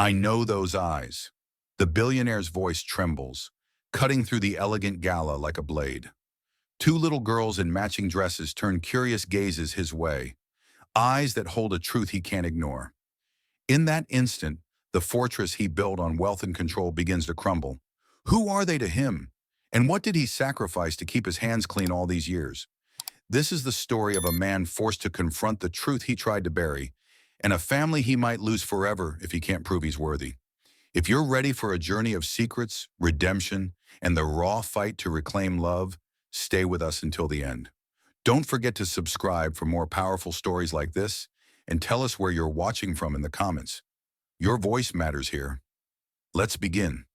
I know those eyes. The billionaire's voice trembles, cutting through the elegant gala like a blade. Two little girls in matching dresses turn curious gazes his way, eyes that hold a truth he can't ignore. In that instant, the fortress he built on wealth and control begins to crumble. Who are they to him? And what did he sacrifice to keep his hands clean all these years? This is the story of a man forced to confront the truth he tried to bury, and a family he might lose forever if he can't prove he's worthy. If you're ready for a journey of secrets, redemption, and the raw fight to reclaim love, stay with us until the end. Don't forget to subscribe for more powerful stories like this, and tell us where you're watching from in the comments. Your voice matters here. Let's begin.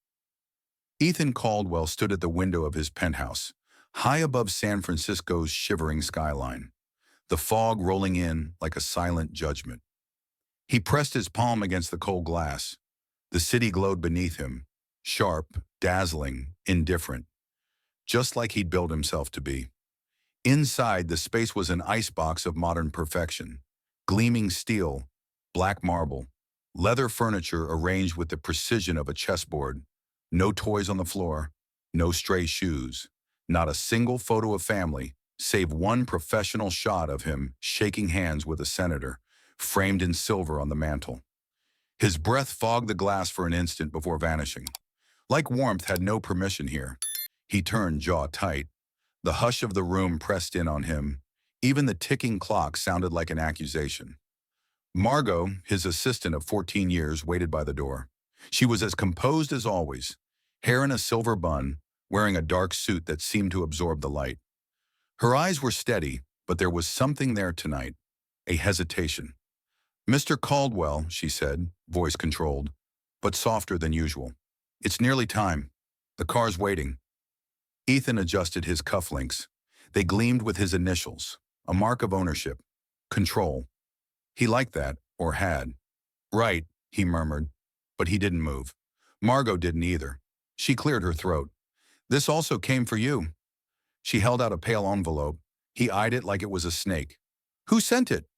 Ethan Caldwell stood at the window of his penthouse, high above San Francisco's shivering skyline, the fog rolling in like a silent judgment. He pressed his palm against the cold glass. The city glowed beneath him, sharp, dazzling, indifferent, just like he'd built himself to be. Inside, the space was an icebox of modern perfection, gleaming steel, black marble, leather furniture arranged with the precision of a chessboard, no toys on the floor, no stray shoes, not a single photo of family, save one professional shot of him shaking hands with a senator, framed in silver on the mantel. His breath fogged the glass for an instant before vanishing. Like warmth had no permission here. He turned, jaw tight. The hush of the room pressed in on him. Even the ticking clock sounded like an accusation. Margot, his assistant of 14 years, waited by the door. She was as composed as always, hair in a silver bun, wearing a dark suit that seemed to absorb the light. Her eyes were steady, but there was something there tonight, a hesitation. "Mr. Caldwell," she said, voice controlled, but softer than usual. "It's nearly time. The car's waiting." Ethan adjusted his cufflinks. They gleamed with his initials, a mark of ownership, control. He liked that, or had. "Right," he murmured, but he didn't move. Margot didn't either. She cleared her throat. "This also came for you." She held out a pale envelope. He eyed it like it was a snake. "Who sent it?"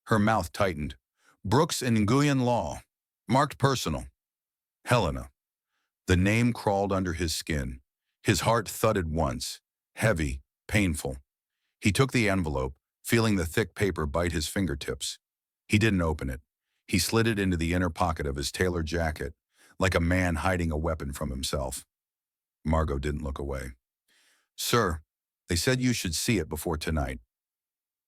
Her mouth tightened. "Brooks and Nguyen Law. Marked personal. Helena." The name crawled under his skin. His heart thudded once, heavy, painful. He took the envelope, feeling the thick paper bite his fingertips. He didn't open it. He slid it into the inner pocket of his tailored jacket, like a man hiding a weapon from himself. Margot didn't look away. "Sir, they said you should see it before tonight."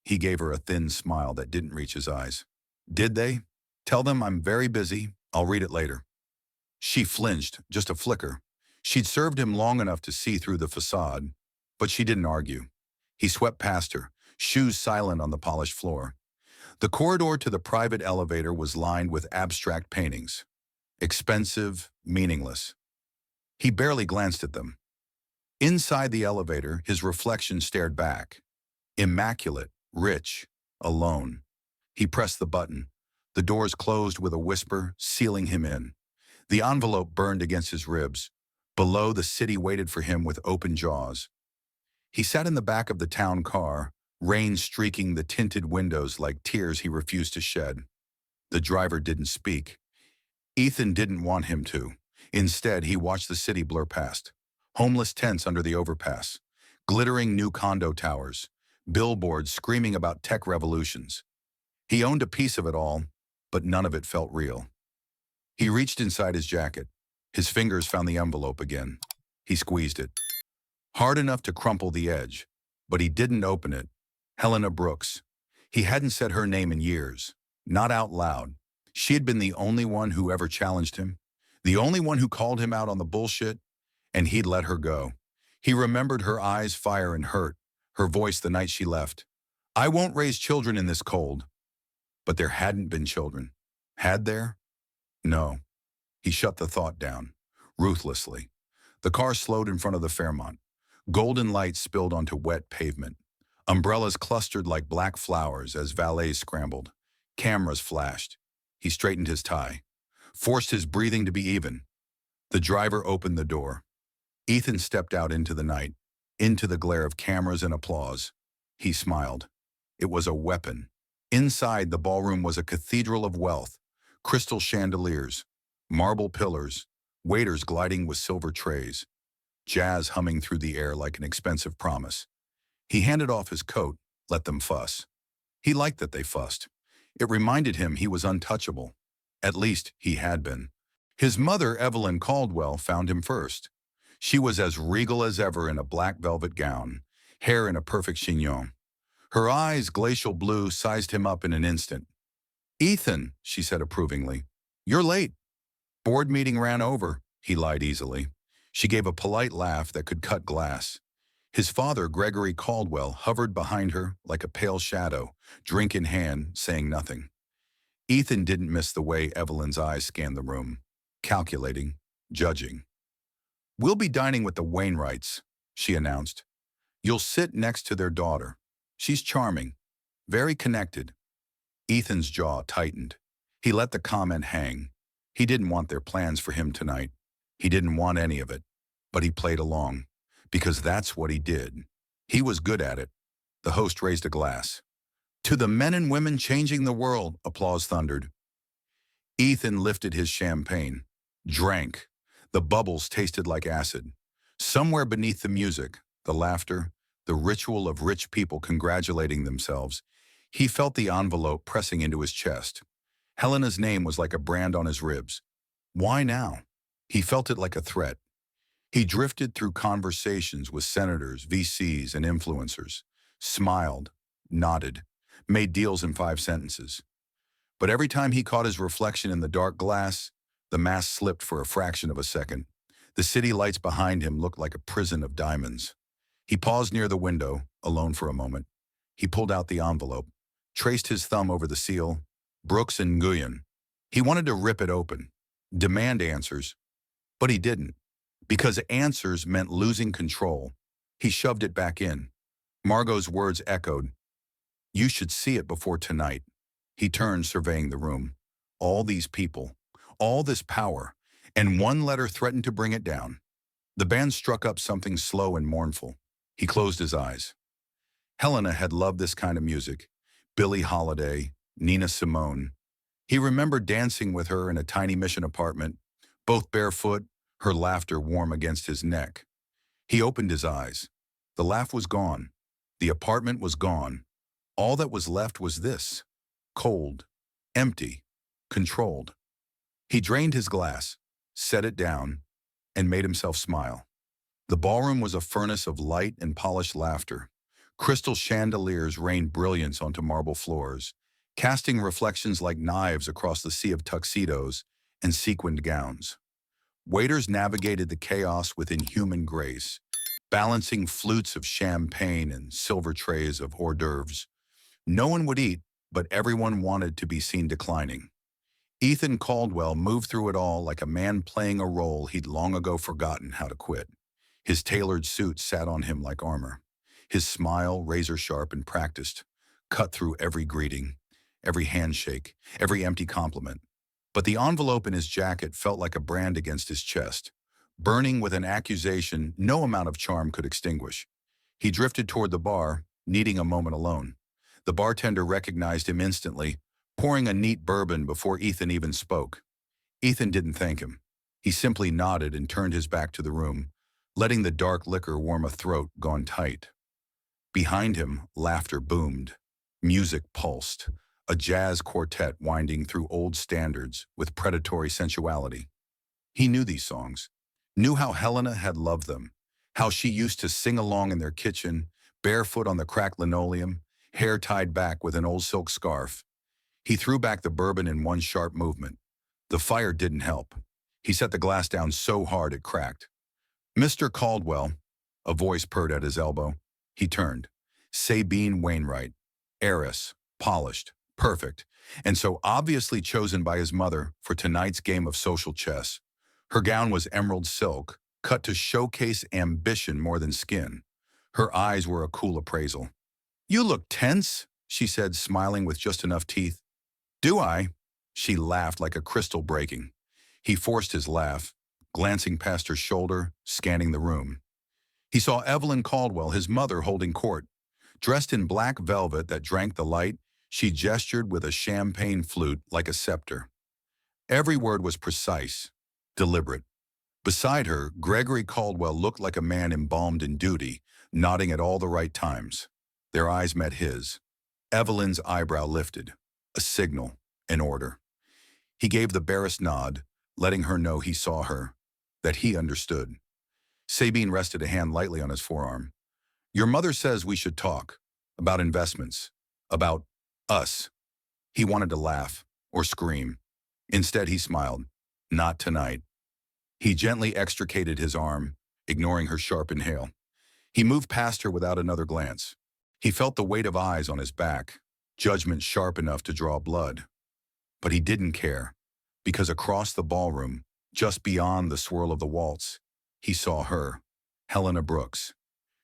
He gave her a thin smile that didn't reach his eyes. "Did they? Tell them I'm very busy. I'll read it later." She flinched, just a flicker. She'd served him long enough to see through the facade, but she didn't argue. He swept past her, shoes silent on the polished floor. The corridor to the private elevator was lined with abstract paintings. Expensive, meaningless. He barely glanced at them. Inside the elevator, his reflection stared back. Immaculate, rich, alone. He pressed the button. The doors closed with a whisper, sealing him in. The envelope burned against his ribs. Below, the city waited for him with open jaws. He sat in the back of the town car, rain streaking the tinted windows like tears he refused to shed. The driver didn't speak. Ethan didn't want him to. Instead, he watched the city blur past. Homeless tents under the overpass, glittering new condo towers, billboards screaming about tech revolutions. He owned a piece of it all, but none of it felt real. He reached inside his jacket. His fingers found the envelope again. He squeezed it. Hard enough to crumple the edge, but he didn't open it. Helena Brooks. He hadn't said her name in years, not out loud. She had been the only one who ever challenged him, the only one who called him out on the bullshit, and he'd let her go. He remembered her eyes fire and hurt, her voice the night she left. "I won't raise children in this cold." But there hadn't been children. Had there? No. He shut the thought down, ruthlessly. The car slowed in front of the Fairmont. Golden lights spilled onto wet pavement. Umbrellas clustered like black flowers as valets scrambled. Cameras flashed. He straightened his tie, forced his breathing to be even. The driver opened the door. Ethan stepped out into the night, into the glare of cameras and applause. He smiled. It was a weapon. Inside, the ballroom was a cathedral of wealth, crystal chandeliers, Marble pillars, waiters gliding with silver trays, jazz humming through the air like an expensive promise. He handed off his coat, let them fuss. He liked that they fussed. It reminded him he was untouchable. At least he had been. His mother, Evelyn Caldwell, found him first. She was as regal as ever in a black velvet gown, hair in a perfect chignon. Her eyes, glacial blue, sized him up in an instant. "Ethan," she said approvingly, "you're late." "Board meeting ran over," he lied easily. She gave a polite laugh that could cut glass. His father, Gregory Caldwell, hovered behind her like a pale shadow, drink in hand, saying nothing. Ethan didn't miss the way Evelyn's eyes scanned the room, calculating, judging. "We'll be dining with the Wainwrights," she announced. "You'll sit next to their daughter. She's charming, very connected." Ethan's jaw tightened. He let the comment hang. He didn't want their plans for him tonight. He didn't want any of it. But he played along, because that's what he did. He was good at it. The host raised a glass. "To the men and women changing the world," applause thundered. Ethan lifted his champagne, drank. The bubbles tasted like acid. Somewhere beneath the music, the laughter, the ritual of rich people congratulating themselves, he felt the envelope pressing into his chest. Helena's name was like a brand on his ribs. Why now? He felt it like a threat. He drifted through conversations with senators, VCs, and influencers, smiled, nodded, made deals in 5 sentences. But every time he caught his reflection in the dark glass, the mask slipped for a fraction of a second. The city lights behind him looked like a prison of diamonds. He paused near the window, alone for a moment. He pulled out the envelope, traced his thumb over the seal, Brooks and Nguyen. He wanted to rip it open, demand answers, but he didn't. Because answers meant losing control. He shoved it back in. Margot's words echoed. "You should see it before tonight." He turned, surveying the room. All these people, all this power, and one letter threatened to bring it down. The band struck up something slow and mournful. He closed his eyes. Helena had loved this kind of music. Billie Holiday, Nina Simone. He remembered dancing with her in a tiny mission apartment, both barefoot, her laughter warm against his neck. He opened his eyes. The laugh was gone. The apartment was gone. All that was left was this. Cold, empty, controlled. He drained his glass, set it down, and made himself smile. The ballroom was a furnace of light and polished laughter. Crystal chandeliers rained brilliance onto marble floors, casting reflections like knives across the sea of tuxedos and sequined gowns. Waiters navigated the chaos with inhuman grace, balancing flutes of champagne and silver trays of hors d'oeuvres. No one would eat, but everyone wanted to be seen declining. Ethan Caldwell moved through it all like a man playing a role he'd long ago forgotten how to quit. His tailored suit sat on him like armor. His smile, razor-sharp and practiced, cut through every greeting, every handshake, every empty compliment. But the envelope in his jacket felt like a brand against his chest, burning with an accusation no amount of charm could extinguish. He drifted toward the bar, needing a moment alone. The bartender recognized him instantly, pouring a neat bourbon before Ethan even spoke. Ethan didn't thank him. He simply nodded and turned his back to the room, letting the dark liquor warm a throat gone tight. Behind him, laughter boomed. Music pulsed. A jazz quartet winding through old standards with predatory sensuality. He knew these songs, knew how Helena had loved them, how she used to sing along in their kitchen, barefoot on the cracked linoleum, hair tied back with an old silk scarf. He threw back the bourbon in one sharp movement. The fire didn't help. He set the glass down so hard it cracked. "Mr. Caldwell," a voice purred at his elbow. He turned. Sabine Wainwright, heiress, polished, perfect, and so obviously chosen by his mother for tonight's game of social chess. Her gown was emerald silk, cut to showcase ambition more than skin. Her eyes were a cool appraisal. "You look tense," she said, smiling with just enough teeth. "Do I?" She laughed like a crystal breaking. He forced his laugh, glancing past her shoulder, scanning the room. He saw Evelyn Caldwell, his mother, holding court. Dressed in black velvet that drank the light, she gestured with a champagne flute like a scepter. Every word was precise, deliberate. Beside her, Gregory Caldwell looked like a man embalmed in duty, nodding at all the right times. Their eyes met his. Evelyn's eyebrow lifted, a signal, an order. He gave the barest nod, letting her know he saw her, that he understood. Sabine rested a hand lightly on his forearm. Your mother says we should talk. About investments. About us. He wanted to laugh or scream. Instead, he smiled. Not tonight. He gently extricated his arm, ignoring her sharp inhale. He moved past her without another glance. He felt the weight of eyes on his back, judgment sharp enough to draw blood. But he didn't care, because across the ballroom, just beyond the swirl of the waltz, he saw her, Helena Brooks.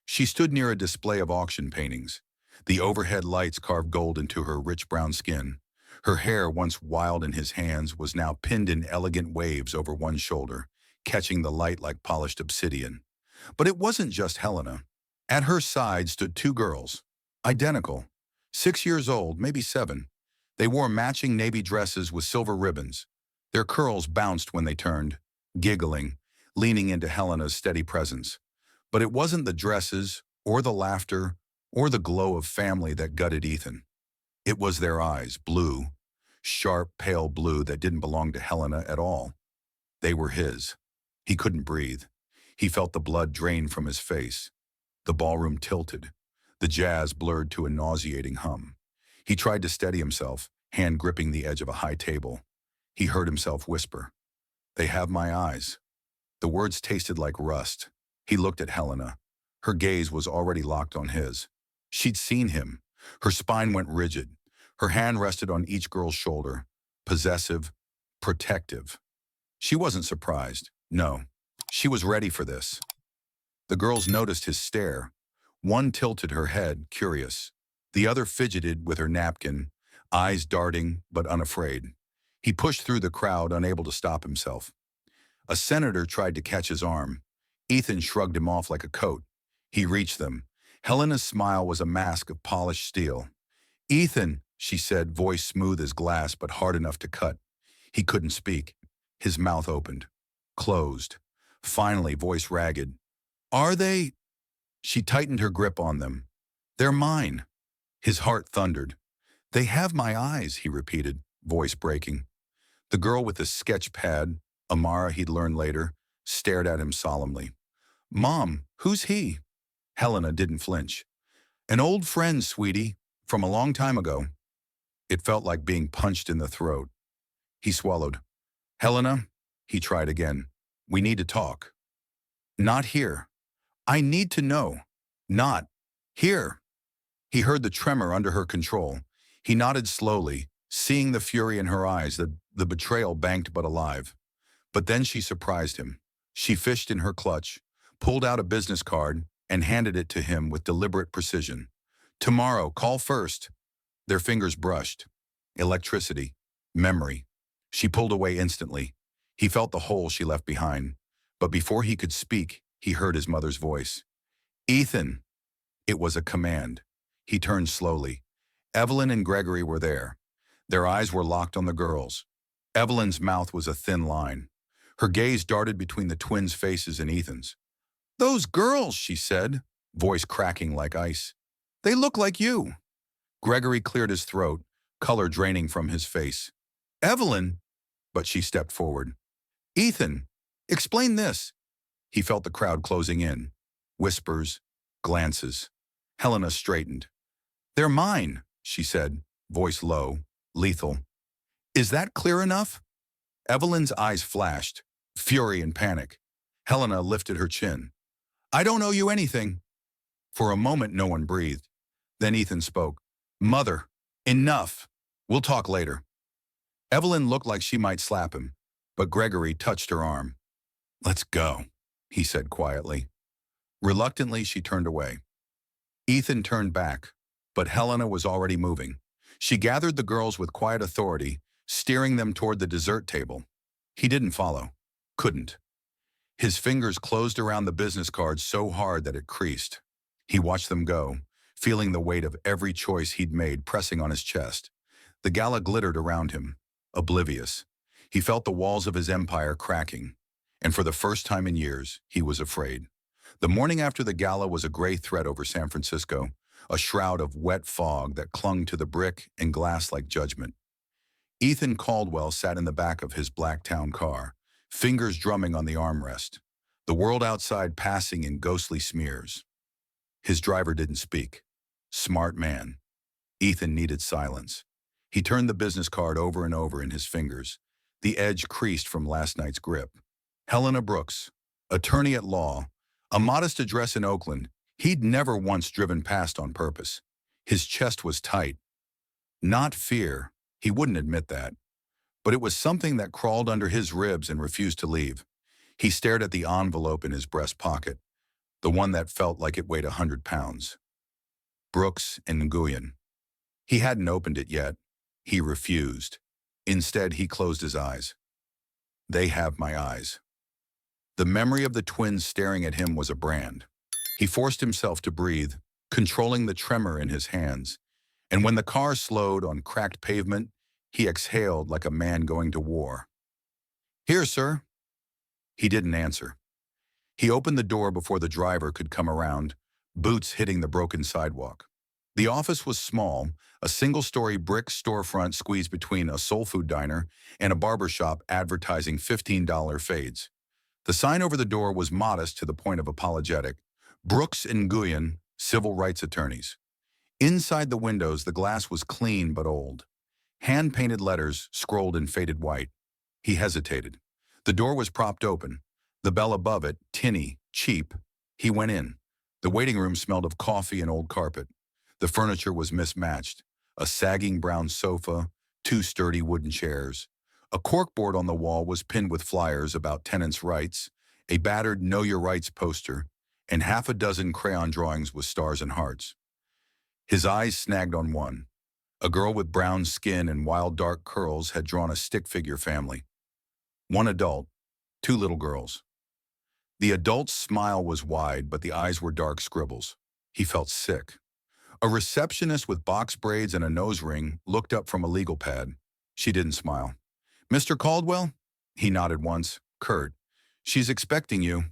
She stood near a display of auction paintings. The overhead lights carved gold into her rich brown skin. Her hair, once wild in his hands, was now pinned in elegant waves over one shoulder, catching the light like polished obsidian. But it wasn't just Helena. At her side stood two girls, identical, 6 years old, maybe 7. They wore matching navy dresses with silver ribbons. Their curls bounced when they turned, giggling, leaning into Helena's steady presence. But it wasn't the dresses, or the laughter, or the glow of family that gutted Ethan. It was their eyes, blue, sharp, pale blue that didn't belong to Helena at all. They were his. He couldn't breathe. He felt the blood drain from his face. The ballroom tilted. The jazz blurred to a nauseating hum. He tried to steady himself, hand gripping the edge of a high table. He heard himself whisper, "They have my eyes." The words tasted like rust. He looked at Helena. Her gaze was already locked on his. She'd seen him. Her spine went rigid. Her hand rested on each girl's shoulder, possessive, protective. She wasn't surprised. No, she was ready for this. The girls noticed his stare. One tilted her head, curious. The other fidgeted with her napkin, eyes darting but unafraid. He pushed through the crowd, unable to stop himself. A senator tried to catch his arm. Ethan shrugged him off like a coat. He reached them. Helena's smile was a mask of polished steel. "Ethan," she said, voice smooth as glass but hard enough to cut. He couldn't speak. His mouth opened, closed. Finally, voice ragged. "Are they?" She tightened her grip on them. "They're mine." His heart thundered. "They have my eyes," he repeated, voice breaking. The girl with the sketch pad, Amara he'd learned later, stared at him solemnly. "Mom, who's he?" Helena didn't flinch. "An old friend, sweetie, from a long time ago." It felt like being punched in the throat. He swallowed. "Helena," he tried again, "we need to talk." "Not here." "I need to know." "Not here." He heard the tremor under her control. He nodded slowly, seeing the fury in her eyes, the betrayal banked but alive. But then she surprised him. She fished in her clutch, pulled out a business card, and handed it to him with deliberate precision. "Tomorrow, call first." Their fingers brushed. Electricity. Memory. She pulled away instantly. He felt the hole she left behind. But before he could speak, he heard his mother's voice. "Ethan." It was a command. He turned slowly. Evelyn and Gregory were there. Their eyes were locked on the girls. Evelyn's mouth was a thin line. Her gaze darted between the twins' faces and Ethan's. "Those girls," she said, voice cracking like ice. "They look like you." Gregory cleared his throat, color draining from his face. "Evelyn," but she stepped forward. "Ethan, explain this." He felt the crowd closing in. Whispers, glances. Helena straightened. "They're mine," she said, voice low, lethal. "Is that clear enough?" Evelyn's eyes flashed, fury and panic. Helena lifted her chin. "I don't owe you anything." For a moment, no one breathed. Then Ethan spoke. "Mother, enough. We'll talk later." Evelyn looked like she might slap him, but Gregory touched her arm. "Let's go," he said quietly. Reluctantly, she turned away. Ethan turned back, but Helena was already moving. She gathered the girls with quiet authority, steering them toward the dessert table. He didn't follow. Couldn't. His fingers closed around the business card so hard that it creased. He watched them go, feeling the weight of every choice he'd made pressing on his chest. The gala glittered around him, oblivious. He felt the walls of his empire cracking, and for the first time in years, he was afraid. The morning after the gala was a gray threat over San Francisco, a shroud of wet fog that clung to the brick and glass like judgment. Ethan Caldwell sat in the back of his black town car, fingers drumming on the armrest, the world outside passing in ghostly smears. His driver didn't speak. Smart man. Ethan needed silence. He turned the business card over and over in his fingers, the edge creased from last night's grip. Helena Brooks, attorney at law, a modest address in Oakland. He'd never once driven past on purpose. His chest was tight. Not fear, he wouldn't admit that, but it was something that crawled under his ribs and refused to leave. He stared at the envelope in his breast pocket, the one that felt like it weighed 100 pounds. Brooks and Nguyen. He hadn't opened it yet. He refused. Instead, he closed his eyes. They have my eyes. The memory of the twins staring at him was a brand. He forced himself to breathe, controlling the tremor in his hands. And when the car slowed on cracked pavement, he exhaled like a man going to war. "Here, sir." He didn't answer. He opened the door before the driver could come around, boots hitting the broken sidewalk. The office was small, a single-story brick storefront squeezed between a soul food diner and a barber shop advertising $15 fades. The sign over the door was modest to the point of apologetic. Brooks and Nguyen, civil rights attorneys. Inside the windows, the glass was clean but old. Hand-painted letters scrolled in faded white. He hesitated. The door was propped open. The bell above it, tinny, cheap. He went in. The waiting room smelled of coffee and old carpet. The furniture was mismatched. A sagging brown sofa, two sturdy wooden chairs. A corkboard on the wall was pinned with flyers about tenants' rights, a battered Know Your Rights poster, and half a dozen crayon drawings with stars and hearts. His eyes snagged on one. A girl with brown skin and wild dark curls had drawn a stick figure family. One adult, two little girls. The adult's smile was wide, but the eyes were dark scribbles. He felt sick. A receptionist with box braids and a nose ring looked up from a legal pad. She didn't smile. "Mr. Caldwell?" He nodded once. "Kurt. She's expecting you."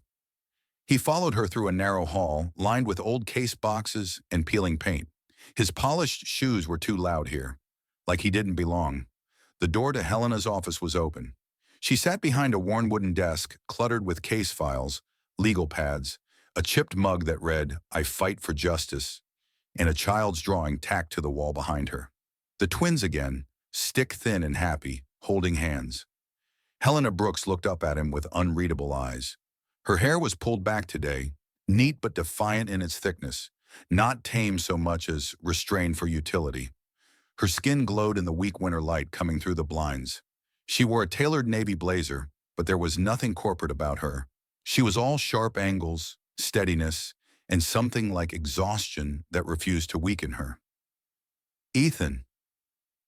He followed her through a narrow hall, lined with old case boxes and peeling paint. His polished shoes were too loud here, like he didn't belong. The door to Helena's office was open. She sat behind a worn wooden desk, cluttered with case files, legal pads, a chipped mug that read, "I fight for justice," and a child's drawing tacked to the wall behind her. The twins again, stick-thin and happy, holding hands. Helena Brooks looked up at him with unreadable eyes. Her hair was pulled back today, neat but defiant in its thickness, not tame so much as restrained for utility. Her skin glowed in the weak winter light coming through the blinds. She wore a tailored navy blazer, but there was nothing corporate about her. She was all sharp angles, steadiness, and something like exhaustion that refused to weaken her. "Ethan."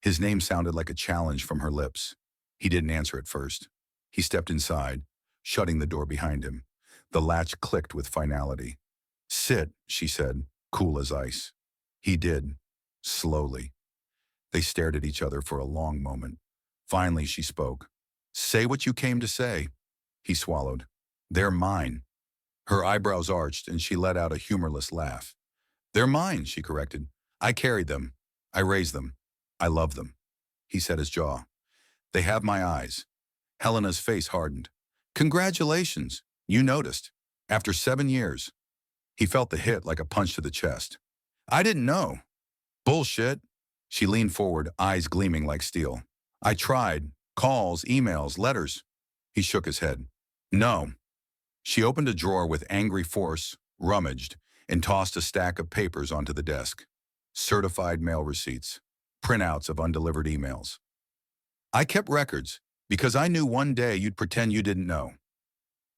His name sounded like a challenge from her lips. He didn't answer at first. He stepped inside, shutting the door behind him. The latch clicked with finality. "Sit," she said, cool as ice. He did, slowly. They stared at each other for a long moment. Finally, she spoke. "Say what you came to say." He swallowed. "They're mine." Her eyebrows arched, and she let out a humorless laugh. "They're mine," she corrected. "I carried them. I raised them. I love them." He set his jaw. "They have my eyes." Helena's face hardened. "Congratulations. You noticed. After 7 years. He felt the hit like a punch to the chest. "I didn't know." "Bullshit." She leaned forward, eyes gleaming like steel. "I tried. Calls, emails, letters." He shook his head. "No." She opened a drawer with angry force, rummaged, and tossed a stack of papers onto the desk. Certified mail receipts. Printouts of undelivered emails. "I kept records, because I knew one day you'd pretend you didn't know."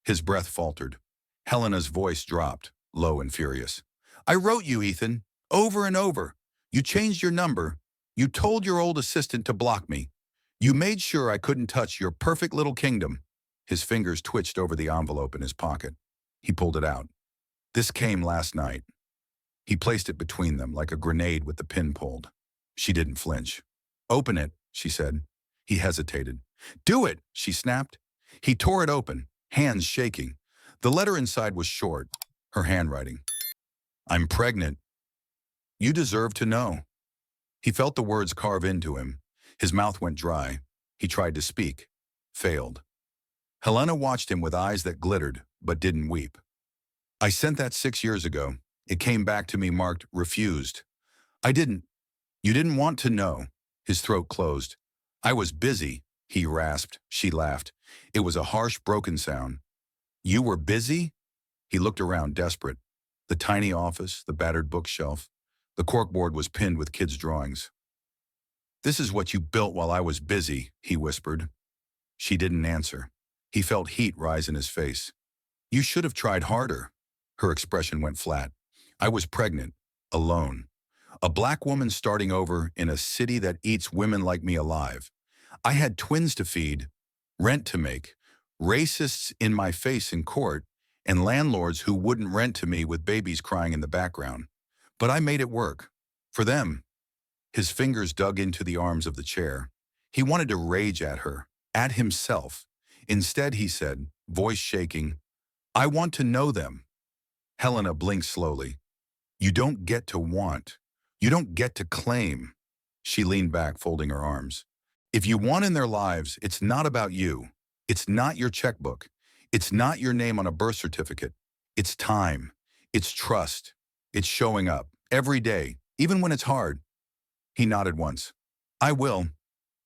His breath faltered. Helena's voice dropped, low and furious. "I wrote you, Ethan, over and over. You changed your number. You told your old assistant to block me. You made sure I couldn't touch your perfect little kingdom." His fingers twitched over the envelope in his pocket. He pulled it out. "This came last night." He placed it between them like a grenade with the pin pulled. She didn't flinch. "Open it," she said. He hesitated. "Do it," she snapped. He tore it open, hands shaking. The letter inside was short, her handwriting. "I'm pregnant. You deserve to know." He felt the words carve into him. His mouth went dry. He tried to speak. Failed. Helena watched him with eyes that glittered, but didn't weep. "I sent that 6 years ago. It came back to me marked refused. I didn't. You didn't want to know." His throat closed. "I was busy," he rasped. She laughed. It was a harsh, broken sound. "You were busy?" He looked around, desperate. The tiny office, the battered bookshelf. The corkboard was pinned with kids' drawings. "This is what you built while I was busy," he whispered. She didn't answer. He felt heat rise in his face. "You should have tried harder." Her expression went flat. "I was pregnant, alone. A black woman starting over in a city that eats women like me alive. I had twins to feed, rent to make, racists in my face in court, and landlords who wouldn't rent to me with babies crying in the background. But I made it work. For them." His fingers dug into the arms of the chair. He wanted to rage at her, at himself. Instead, he said, voice shaking, "I want to know them." Helena blinked slowly. "You don't get to want. You don't get to claim." She leaned back, folding her arms. "If you want in their lives, it's not about you. It's not your checkbook. It's not your name on a birth certificate. It's time. It's trust. It's showing up every day, even when it's hard." He nodded once. "I will."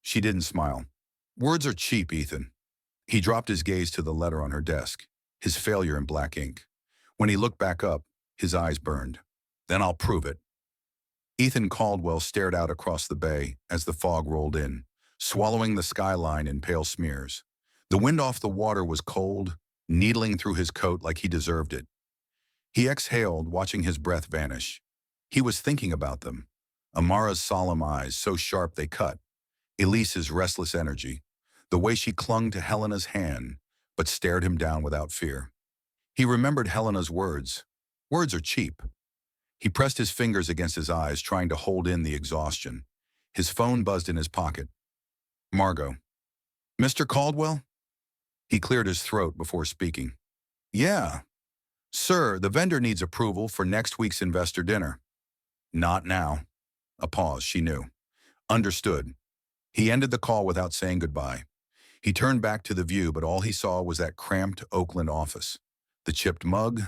She didn't smile. "Words are cheap, Ethan." He dropped his gaze to the letter on her desk, his failure in black ink. When he looked back up, his eyes burned. "Then I'll prove it." Ethan Caldwell stared out across the bay as the fog rolled in, swallowing the skyline in pale smears. The wind off the water was cold, needling through his coat like he deserved it. He exhaled, watching his breath vanish. He was thinking about them. Amara's solemn eyes, so sharp they cut. Elise's restless energy. The way she clung to Helena's hand, but stared him down without fear. He remembered Helena's words. Words are cheap. He pressed his fingers against his eyes, trying to hold in the exhaustion. His phone buzzed in his pocket. "Margot." "Mr. Caldwell?" He cleared his throat before speaking. "Yeah. Sir, the vendor needs approval for next week's investor dinner." "Not now." A pause, she knew. Understood. He ended the call without saying goodbye. He turned back to the view, but all he saw was that cramped Oakland office. The chipped mug,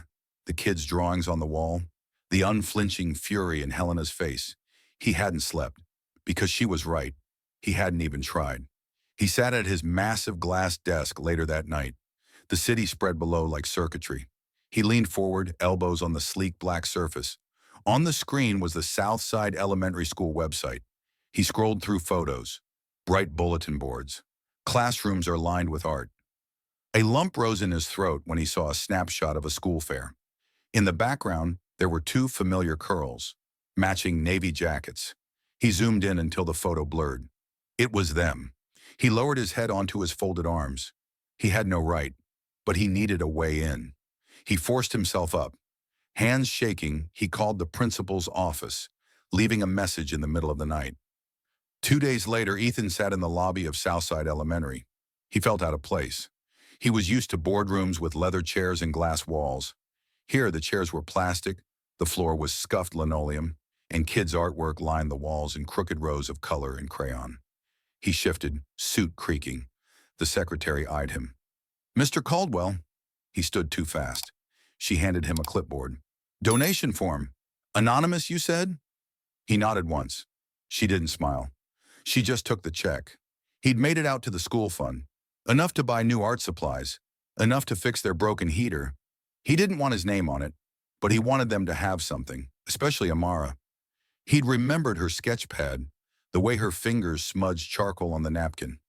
the kids' drawings on the wall, the unflinching fury in Helena's face. He hadn't slept, because she was right. He hadn't even tried. He sat at his massive glass desk later that night. The city spread below like circuitry. He leaned forward, elbows on the sleek black surface. On the screen was the Southside Elementary School website. He scrolled through photos, bright bulletin boards. Classrooms are lined with art. A lump rose in his throat when he saw a snapshot of a school fair. In the background, there were two familiar curls, matching navy jackets. He zoomed in until the photo blurred. It was them. He lowered his head onto his folded arms. He had no right, but he needed a way in. He forced himself up. Hands shaking, he called the principal's office, leaving a message in the middle of the night. 2 days later, Ethan sat in the lobby of Southside Elementary. He felt out of place. He was used to boardrooms with leather chairs and glass walls. Here, the chairs were plastic, the floor was scuffed linoleum, and kids' artwork lined the walls in crooked rows of color and crayon. He shifted, suit creaking. The secretary eyed him. "Mr. Caldwell." He stood too fast. She handed him a clipboard. "Donation form. Anonymous, you said?" He nodded once. She didn't smile. She just took the check. He'd made it out to the school fund. Enough to buy new art supplies. Enough to fix their broken heater. He didn't want his name on it, but he wanted them to have something, especially Amara. He'd remembered her sketch pad, the way her fingers smudged charcoal on the napkin.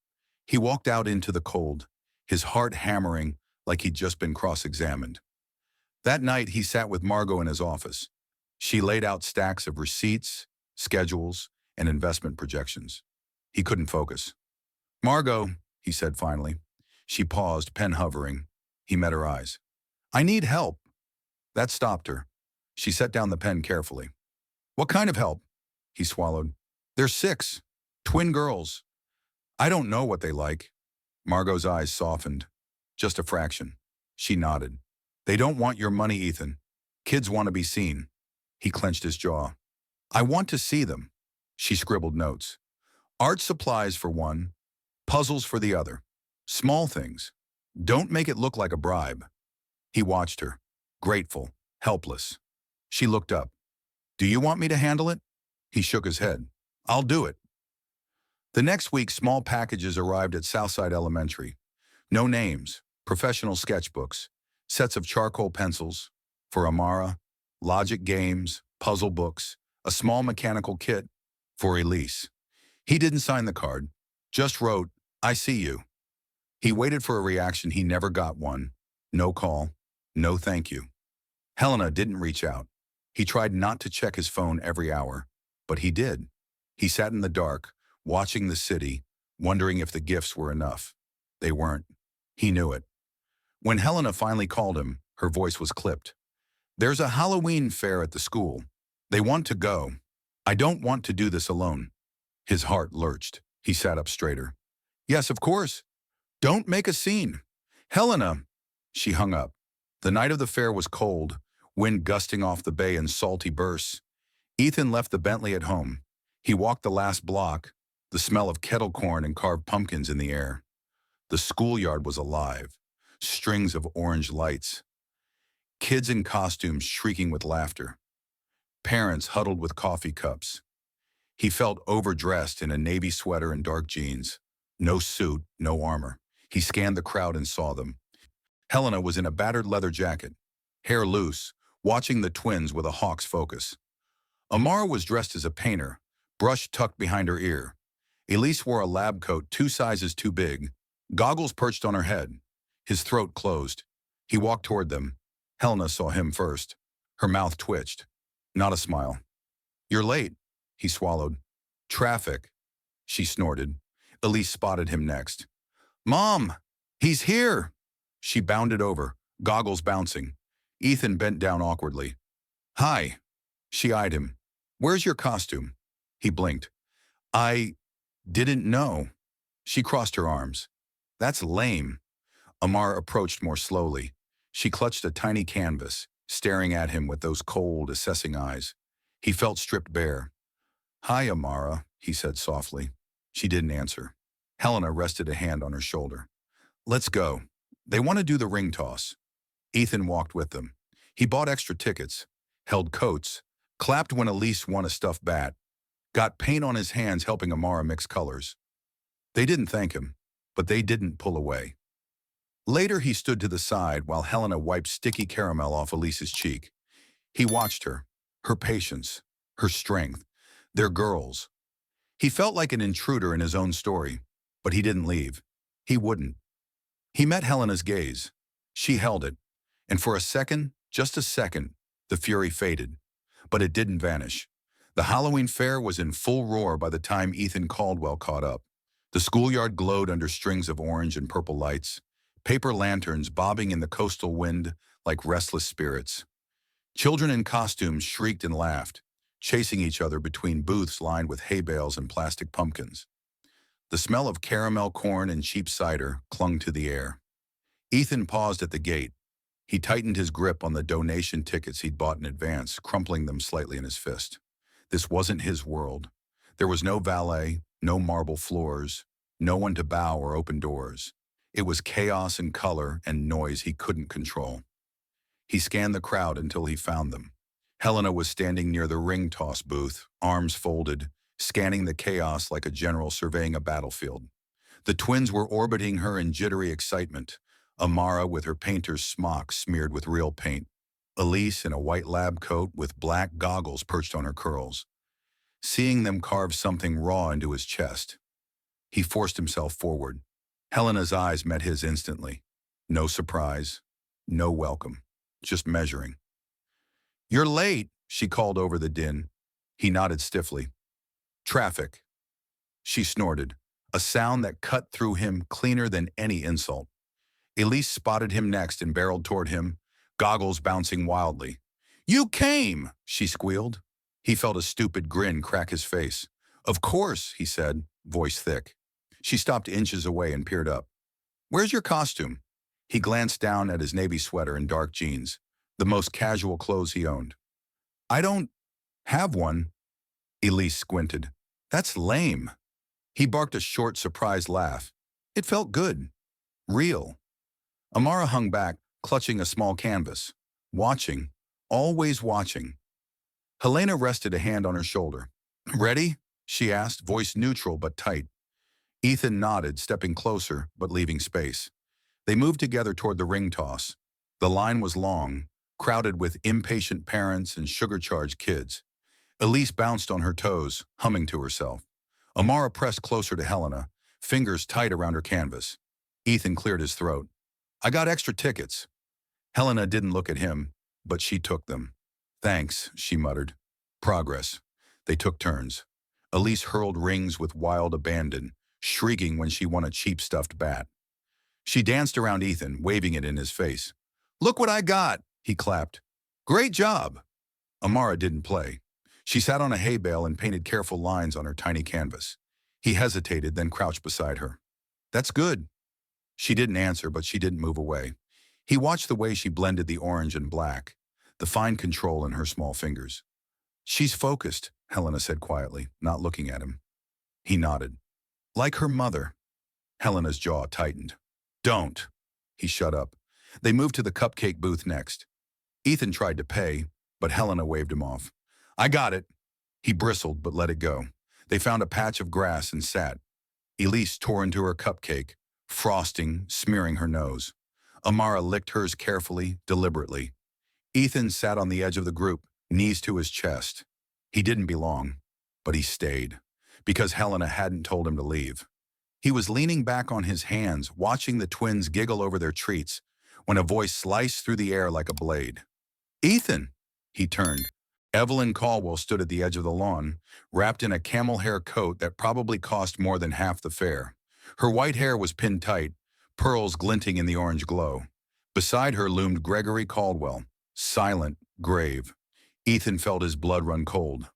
He walked out into the cold, his heart hammering like he'd just been cross-examined. That night, he sat with Margot in his office. She laid out stacks of receipts, schedules, and investment projections. He couldn't focus. "Margot," he said finally. She paused, pen hovering. He met her eyes. "I need help." That stopped her. She set down the pen carefully. "What kind of help?" He swallowed. "They're 6. Twin girls. I don't know what they like. Margot's eyes softened. Just a fraction. She nodded. They don't want your money, Ethan. Kids want to be seen. He clenched his jaw. I want to see them. She scribbled notes. Art supplies for one, puzzles for the other. Small things. Don't make it look like a bribe. He watched her, grateful, helpless. She looked up. Do you want me to handle it? He shook his head. I'll do it. The next week, small packages arrived at Southside Elementary. No names, professional sketchbooks, sets of charcoal pencils for Amara, logic games, puzzle books, a small mechanical kit for Elise. He didn't sign the card, just wrote, I see you. He waited for a reaction. He never got one. No call, no thank you. Helena didn't reach out. He tried not to check his phone every hour, but he did. He sat in the dark, watching the city, wondering if the gifts were enough. They weren't. He knew it. When Helena finally called him, her voice was clipped. There's a Halloween fair at the school. They want to go. I don't want to do this alone. His heart lurched. He sat up straighter. Yes, of course. Don't make a scene. Helena. She hung up. The night of the fair was cold, wind gusting off the bay in salty bursts. Ethan left the Bentley at home. He walked the last block, the smell of kettle corn and carved pumpkins in the air. The schoolyard was alive, strings of orange lights. Kids in costumes shrieking with laughter. Parents huddled with coffee cups. He felt overdressed in a navy sweater and dark jeans. No suit, no armor. He scanned the crowd and saw them. Helena was in a battered leather jacket, hair loose, watching the twins with a hawk's focus. Amara was dressed as a painter, brush tucked behind her ear. Elise wore a lab coat 2 sizes too big, goggles perched on her head. His throat closed. He walked toward them. Helena saw him first. Her mouth twitched. Not a smile. You're late, he swallowed. Traffic, she snorted. Elise spotted him next. Mom, he's here. She bounded over, goggles bouncing. Ethan bent down awkwardly. Hi. She eyed him. Where's your costume? He blinked. I didn't know. She crossed her arms. That's lame. Amar approached more slowly. She clutched a tiny canvas, staring at him with those cold, assessing eyes. He felt stripped bare. Hi, Amara, he said softly. She didn't answer. Helena rested a hand on her shoulder. Let's go. They want to do the ring toss. Ethan walked with them. He bought extra tickets, held coats, clapped when Elise won a stuffed bat, got paint on his hands helping Amara mix colors. They didn't thank him, but they didn't pull away. Later, he stood to the side while Helena wiped sticky caramel off Elise's cheek. He watched her, her patience, her strength, their girls. He felt like an intruder in his own story, but he didn't leave. He wouldn't. He met Helena's gaze. She held it, and for a second, just a second, the fury faded. But it didn't vanish. The Halloween fair was in full roar by the time Ethan Caldwell caught up. The schoolyard glowed under strings of orange and purple lights, paper lanterns bobbing in the coastal wind like restless spirits. Children in costumes shrieked and laughed, chasing each other between booths lined with hay bales and plastic pumpkins. The smell of caramel corn and cheap cider clung to the air. Ethan paused at the gate. He tightened his grip on the donation tickets he'd bought in advance, crumpling them slightly in his fist. This wasn't his world. There was no valet, no marble floors, no one to bow or open doors. It was chaos and color and noise he couldn't control. He scanned the crowd until he found them. Helena was standing near the ring toss booth, arms folded, scanning the chaos like a general surveying a battlefield. The twins were orbiting her in jittery excitement, Amara with her painter's smock smeared with real paint, Elise in a white lab coat with black goggles perched on her curls. Seeing them carve something raw into his chest, he forced himself forward. Helena's eyes met his instantly. No surprise, no welcome, just measuring. You're late, she called over the din. He nodded stiffly. Traffic. She snorted, a sound that cut through him cleaner than any insult. Elise spotted him next and barreled toward him, goggles bouncing wildly. You came, she squealed. He felt a stupid grin crack his face. Of course, he said, voice thick. She stopped inches away and peered up. Where's your costume? He glanced down at his navy sweater and dark jeans, the most casual clothes he owned. I don't have one, Elise squinted. That's lame. He barked a short, surprised laugh. It felt good. Real. Amara hung back, clutching a small canvas. Watching. Always watching. Helena rested a hand on her shoulder. Ready? She asked, voice neutral but tight. Ethan nodded, stepping closer, but leaving space. They moved together toward the ring toss. The line was long, crowded with impatient parents and sugar-charged kids. Elise bounced on her toes, humming to herself. Amara pressed closer to Helena, fingers tight around her canvas. Ethan cleared his throat. I got extra tickets. Helena didn't look at him, but she took them. Thanks, she muttered. Progress. They took turns. Elise hurled rings with wild abandon, shrieking when she won a cheap stuffed bat. She danced around Ethan, waving it in his face. Look what I got, he clapped. Great job. Amara didn't play. She sat on a hay bale and painted careful lines on her tiny canvas. He hesitated, then crouched beside her. That's good. She didn't answer, but she didn't move away. He watched the way she blended the orange and black, the fine control in her small fingers. She's focused, Helena said quietly, not looking at him. He nodded. Like her mother. Helena's jaw tightened. Don't. He shut up. They moved to the cupcake booth next. Ethan tried to pay, but Helena waved him off. I got it. He bristled, but let it go. They found a patch of grass and sat. Elise tore into her cupcake, frosting smearing her nose. Amara licked hers carefully, deliberately. Ethan sat on the edge of the group, knees to his chest. He didn't belong, but he stayed, because Helena hadn't told him to leave. He was leaning back on his hands, watching the twins giggle over their treats, when a voice sliced through the air like a blade. Ethan! He turned. Evelyn Caldwell stood at the edge of the lawn, wrapped in a camel hair coat that probably cost more than half the fare. Her white hair was pinned tight, pearls glinting in the orange glow. Beside her loomed Gregory Caldwell, silent, grave. Ethan felt his blood run cold.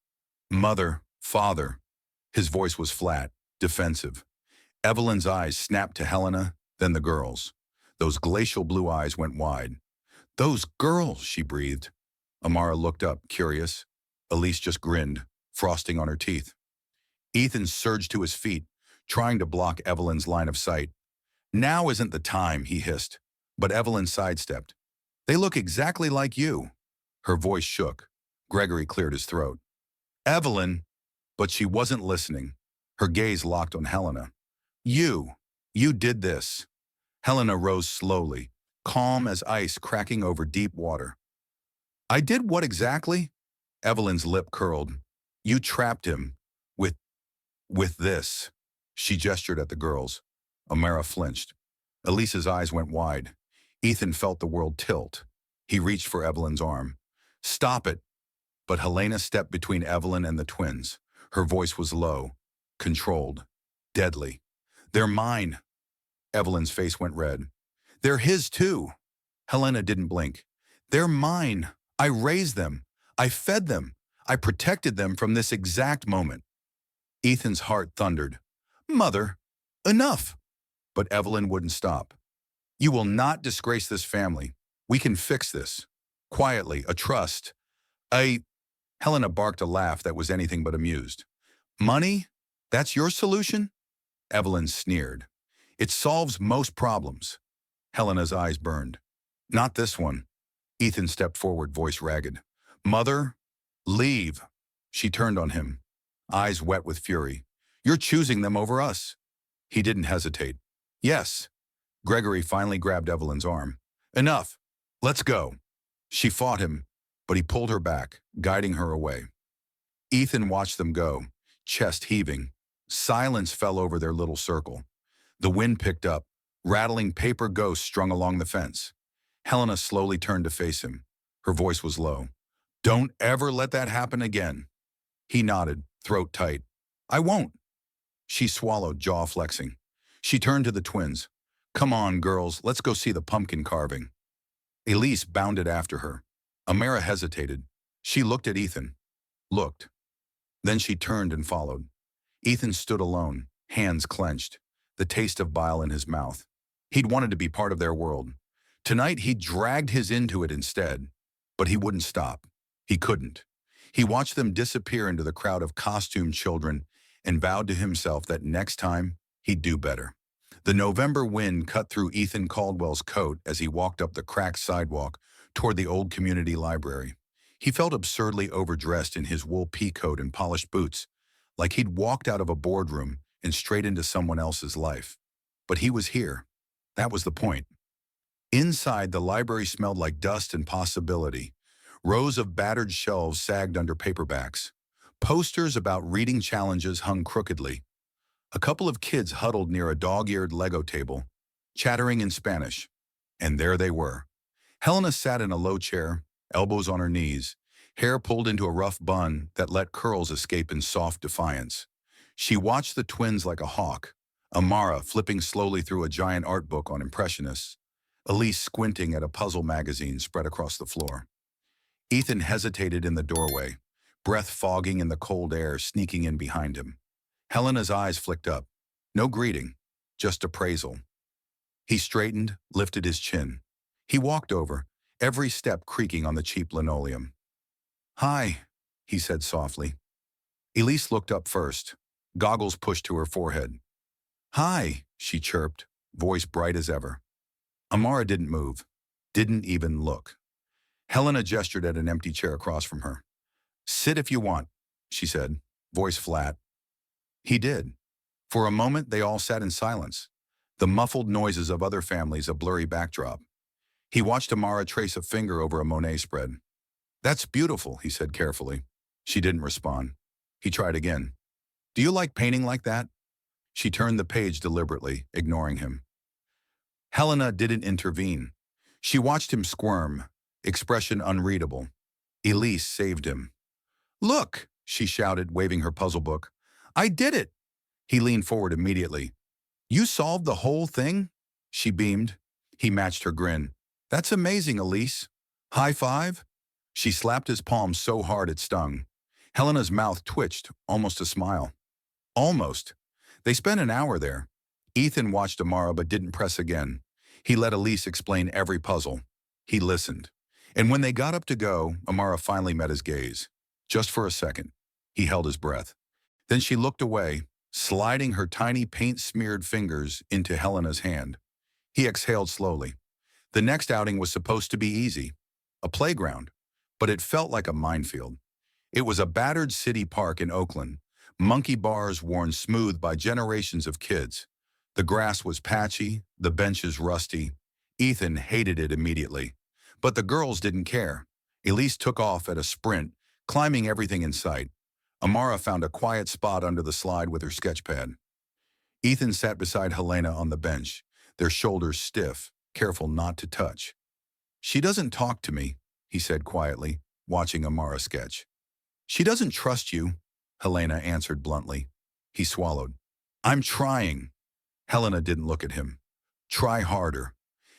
Mother, father. His voice was flat, defensive. Evelyn's eyes snapped to Helena, then the girls. Those glacial blue eyes went wide. Those girls, she breathed. Amara looked up, curious. Elise just grinned, frosting on her teeth. Ethan surged to his feet, trying to block Evelyn's line of sight. Now isn't the time, he hissed. But Evelyn sidestepped. They look exactly like you. Her voice shook. Gregory cleared his throat. Evelyn! But she wasn't listening. Her gaze locked on Helena. You did this. Helena rose slowly, calm as ice cracking over deep water. I did what exactly? Evelyn's lip curled. You trapped him. With this. She gestured at the girls. Amara flinched. Elise's eyes went wide. Ethan felt the world tilt. He reached for Evelyn's arm. Stop it. But Helena stepped between Evelyn and the twins. Her voice was low, controlled, deadly. They're mine. Evelyn's face went red. They're his too. Helena didn't blink. They're mine. I raised them. I fed them. I protected them from this exact moment. Ethan's heart thundered. Mother, enough. But Evelyn wouldn't stop. You will not disgrace this family. We can fix this. Quietly, a trust. Helena barked a laugh that was anything but amused. Money? That's your solution? Evelyn sneered. It solves most problems. Helena's eyes burned. Not this one. Ethan stepped forward, voice ragged. Mother, leave. She turned on him, eyes wet with fury. You're choosing them over us. He didn't hesitate. Yes. Gregory finally grabbed Evelyn's arm. Enough. Let's go. She fought him, but he pulled her back, guiding her away. Ethan watched them go, chest heaving. Silence fell over their little circle. The wind picked up, rattling paper ghosts strung along the fence. Helena slowly turned to face him. Her voice was low. Don't ever let that happen again. He nodded, throat tight. I won't. She swallowed, jaw flexing. She turned to the twins. Come on, girls, let's go see the pumpkin carving. Elise bounded after her. Amara hesitated. She looked at Ethan. Looked. Then she turned and followed. Ethan stood alone, hands clenched, the taste of bile in his mouth. He'd wanted to be part of their world. Tonight, he dragged his into it instead. But he wouldn't stop. He couldn't. He watched them disappear into the crowd of costumed children and vowed to himself that next time, he'd do better. The November wind cut through Ethan Caldwell's coat as he walked up the cracked sidewalk toward the old community library. He felt absurdly overdressed in his wool pea coat and polished boots, like he'd walked out of a boardroom and straight into someone else's life. But he was here. That was the point. Inside, the library smelled like dust and possibility. Rows of battered shelves sagged under paperbacks. Posters about reading challenges hung crookedly. A couple of kids huddled near a dog-eared Lego table, chattering in Spanish. And there they were. Helena sat in a low chair, elbows on her knees, hair pulled into a rough bun that let curls escape in soft defiance. She watched the twins like a hawk, Amara flipping slowly through a giant art book on Impressionists, Elise squinting at a puzzle magazine spread across the floor. Ethan hesitated in the doorway, breath fogging in the cold air sneaking in behind him. Helena's eyes flicked up. No greeting, just appraisal. He straightened, lifted his chin. He walked over, every step creaking on the cheap linoleum. "Hi," he said softly. Elise looked up first, goggles pushed to her forehead. "Hi," she chirped, voice bright as ever. Amara didn't move, didn't even look. Helena gestured at an empty chair across from her. "Sit if you want," she said, voice flat. He did. For a moment, they all sat in silence, the muffled noises of other families a blurry backdrop. He watched Amara trace a finger over a Monet spread. "That's beautiful," he said carefully. She didn't respond. He tried again. "Do you like painting like that?" She turned the page deliberately, ignoring him. Helena didn't intervene. She watched him squirm, expression unreadable. Elise saved him. "Look," she shouted, waving her puzzle book. "I did it!" He leaned forward immediately. "You solved the whole thing?" She beamed. He matched her grin. "That's amazing, Elise. High five?" She slapped his palm so hard it stung. Helena's mouth twitched, almost a smile. Almost. They spent an hour there. Ethan watched Amara but didn't press again. He let Elise explain every puzzle. He listened. And when they got up to go, Amara finally met his gaze. Just for a second. He held his breath. Then she looked away, sliding her tiny paint-smeared fingers into Helena's hand. He exhaled slowly. The next outing was supposed to be easy. A playground. But it felt like a minefield. It was a battered city park in Oakland, monkey bars worn smooth by generations of kids. The grass was patchy, the benches rusty. Ethan hated it immediately. But the girls didn't care. Elise took off at a sprint, climbing everything in sight. Amara found a quiet spot under the slide with her sketchpad. Ethan sat beside Helena on the bench, their shoulders stiff, careful not to touch. "She doesn't talk to me," he said quietly, watching Amara sketch. "She doesn't trust you," Helena answered bluntly. He swallowed. "I'm trying." Helena didn't look at him. "Try harder."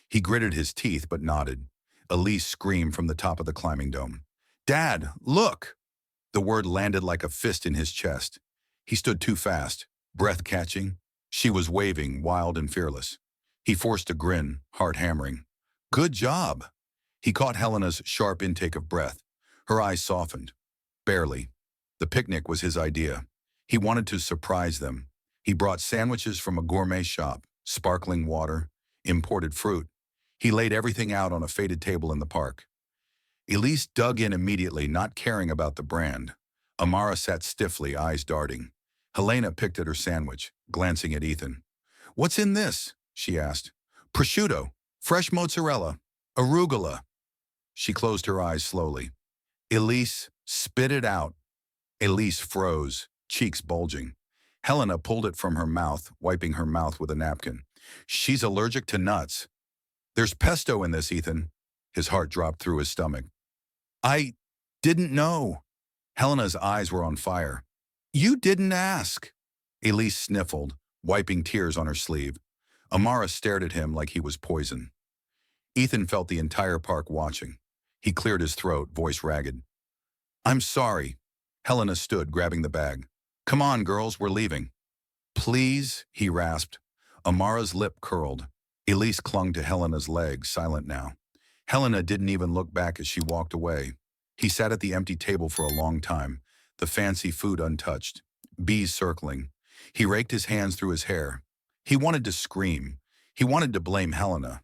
He gritted his teeth but nodded. Elise screamed from the top of the climbing dome. "Dad, look!" The word landed like a fist in his chest. He stood too fast, breath catching. She was waving, wild and fearless. He forced a grin, heart hammering. "Good job." He caught Helena's sharp intake of breath. Her eyes softened. Barely. The picnic was his idea. He wanted to surprise them. He brought sandwiches from a gourmet shop, sparkling water, imported fruit. He laid everything out on a faded table in the park. Elise dug in immediately, not caring about the brand. Amara sat stiffly, eyes darting. Helena picked at her sandwich, glancing at Ethan. "What's in this?" she asked. "Prosciutto, fresh mozzarella, arugula." She closed her eyes slowly. "Elise, spit it out." Elise froze, cheeks bulging. Helena pulled it from her mouth, wiping her mouth with a napkin. "She's allergic to nuts." "There's pesto in this, Ethan." His heart dropped through his stomach. "I didn't know." Helena's eyes were on fire. "You didn't ask." Elise sniffled, wiping tears on her sleeve. Amara stared at him like he was poison. Ethan felt the entire park watching. He cleared his throat, voice ragged. "I'm sorry." Helena stood, grabbing the bag. "Come on, girls, we're leaving." "Please," he rasped. Amara's lip curled. Elise clung to Helena's leg, silent now. Helena didn't even look back as she walked away. He sat at the empty table for a long time, the fancy food untouched, bees circling. He raked his hands through his hair. He wanted to scream. He wanted to blame Helena.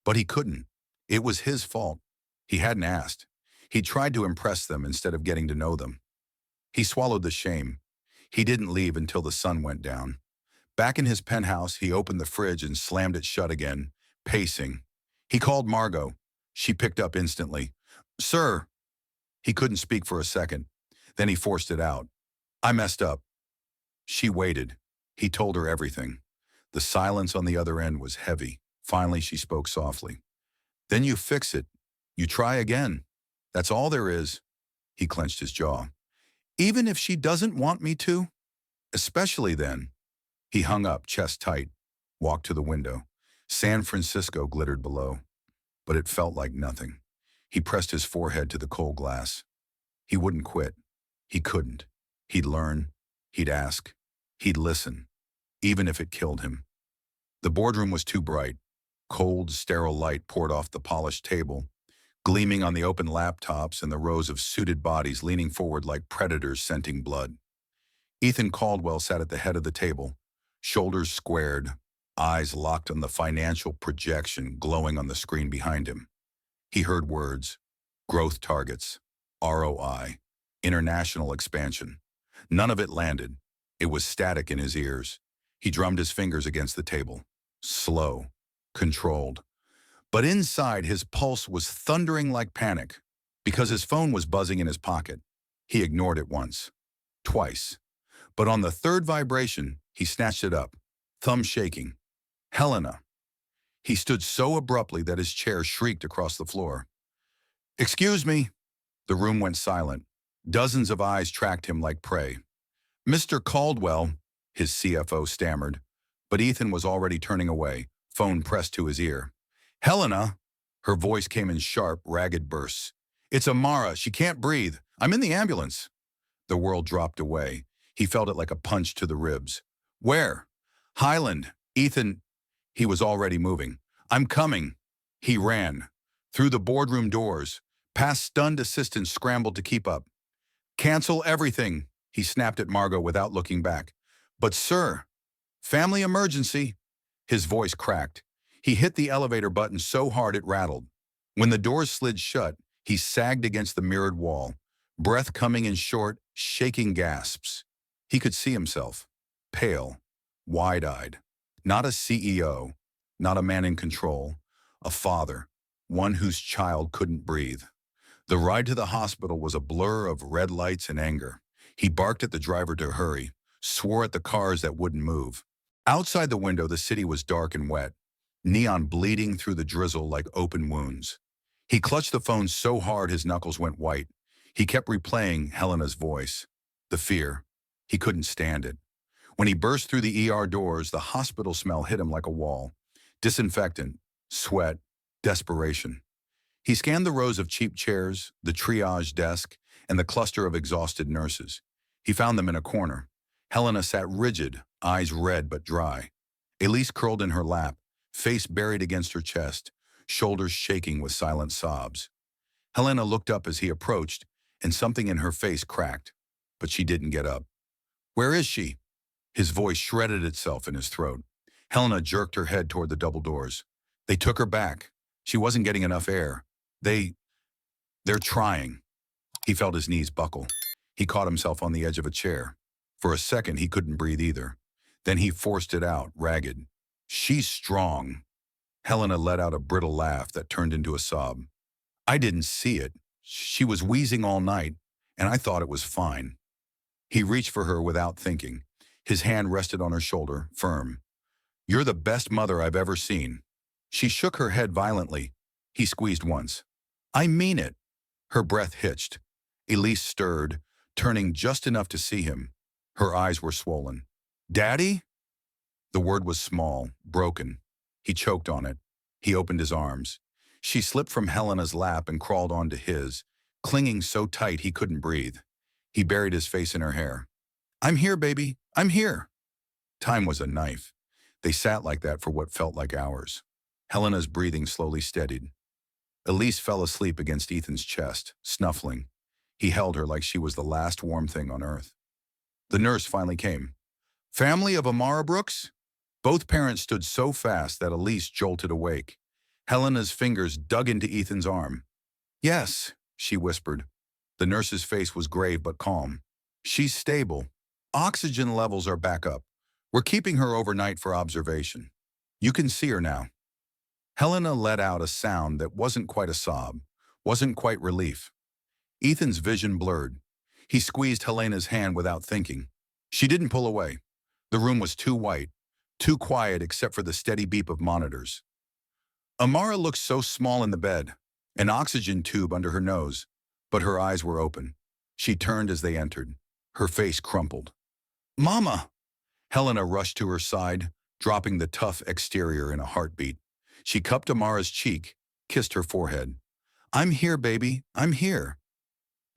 But he couldn't. It was his fault. He hadn't asked. He tried to impress them instead of getting to know them. He swallowed the shame. He didn't leave until the sun went down. Back in his penthouse, he opened the fridge and slammed it shut again, pacing. He called Margot. She picked up instantly. "Sir." He couldn't speak for a second. Then he forced it out. "I messed up." She waited. He told her everything. The silence on the other end was heavy. Finally, she spoke softly. "Then you fix it. You try again. That's all there is." He clenched his jaw. "Even if she doesn't want me to?" "Especially then." He hung up, chest tight, walked to the window. San Francisco glittered below, but it felt like nothing. He pressed his forehead to the cold glass. He wouldn't quit. He couldn't. He'd learn. He'd ask. He'd listen, even if it killed him. The boardroom was too bright. Cold, sterile light poured off the polished table, gleaming on the open laptops and the rows of suited bodies leaning forward like predators scenting blood. Ethan Caldwell sat at the head of the table, shoulders squared, eyes locked on the financial projection glowing on the screen behind him. He heard words: growth targets, ROI, international expansion. None of it landed. It was static in his ears. He drummed his fingers against the table. Slow, controlled. But inside, his pulse was thundering like panic, because his phone was buzzing in his pocket. He ignored it once, twice. But on the third vibration, he snatched it up, thumb shaking. Helena. He stood so abruptly that his chair shrieked across the floor. "Excuse me." The room went silent. Dozens of eyes tracked him like prey. "Mr. Caldwell," his CFO stammered, but Ethan was already turning away, phone pressed to his ear. "Helena." Her voice came in sharp, ragged bursts. "It's Amara. She can't breathe. I'm in the ambulance." The world dropped away. He felt it like a punch to the ribs. "Where?" "Highland." Ethan. He was already moving. "I'm coming." He ran. Through the boardroom doors, past stunned assistants scrambled to keep up. "Cancel everything," he snapped at Margot without looking back. "But sir." "Family emergency." His voice cracked. He hit the elevator button so hard it rattled. When the doors slid shut, he sagged against the mirrored wall, breath coming in short, shaking gasps. He could see himself, pale, wide-eyed. Not a CEO, not a man in control, a father, one whose child couldn't breathe. The ride to the hospital was a blur of red lights and anger. He barked at the driver to hurry, swore at the cars that wouldn't move. Outside the window, the city was dark and wet, neon bleeding through the drizzle like open wounds. He clutched the phone so hard his knuckles went white. He kept replaying Helena's voice. The fear. He couldn't stand it. When he burst through the ER doors, the hospital smell hit him like a wall. Disinfectant, sweat, desperation. He scanned the rows of cheap chairs, the triage desk, and the cluster of exhausted nurses. He found them in a corner. Helena sat rigid, eyes red but dry. Elise curled in her lap, face buried against her chest, shoulders shaking with silent sobs. Helena looked up as he approached, and something in her face cracked, but she didn't get up. "Where is she?" His voice shredded itself in his throat. Helena jerked her head toward the double doors. "They took her back. She wasn't getting enough air. They're trying." He felt his knees buckle. He caught himself on the edge of a chair. For a second, he couldn't breathe either. Then he forced it out, ragged. "She's strong." Helena let out a brittle laugh that turned into a sob. "I didn't see it. She was wheezing all night, and I thought it was fine." He reached for her without thinking. His hand rested on her shoulder, firm. "You're the best mother I've ever seen." She shook her head violently. He squeezed once. "I mean it." Her breath hitched. Elise stirred, turning just enough to see him. Her eyes were swollen. "Daddy?" The word was small, broken. He choked on it. He opened his arms. She slipped from Helena's lap and crawled onto his, clinging so tight he couldn't breathe. He buried his face in her hair. "I'm here, baby. I'm here." Time was a knife. They sat like that for what felt like hours. Helena's breathing slowly steadied. Elise fell asleep against Ethan's chest, snuffling. He held her like she was the last warm thing on earth. The nurse finally came. Family of Amara Brooks? Both parents stood so fast that Elise jolted awake. Helena's fingers dug into Ethan's arm. Yes, she whispered. The nurse's face was grave but calm. She's stable. Oxygen levels are back up. We're keeping her overnight for observation. You can see her now. Helena let out a sound that wasn't quite a sob, wasn't quite relief. Ethan's vision blurred. He squeezed Helena's hand without thinking. She didn't pull away. The room was too white, too quiet except for the steady beep of monitors. Amara looked so small in the bed, an oxygen tube under her nose, but her eyes were open. She turned as they entered. Her face crumpled. Mama! Helena rushed to her side, dropping the tough exterior in a heartbeat. She cupped Amara's cheek, kissed her forehead. I'm here, baby. I'm here.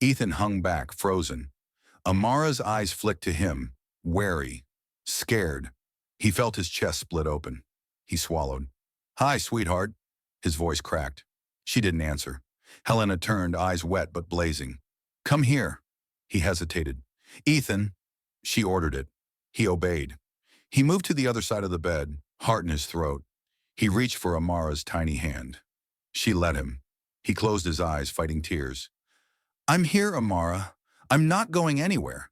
Ethan hung back, frozen. Amara's eyes flicked to him, wary, scared. He felt his chest split open. He swallowed. Hi, sweetheart. His voice cracked. She didn't answer. Helena turned, eyes wet but blazing. Come here. He hesitated. Ethan. She ordered it. He obeyed. He moved to the other side of the bed, heart in his throat. He reached for Amara's tiny hand. She let him. He closed his eyes, fighting tears. I'm here, Amara. I'm not going anywhere.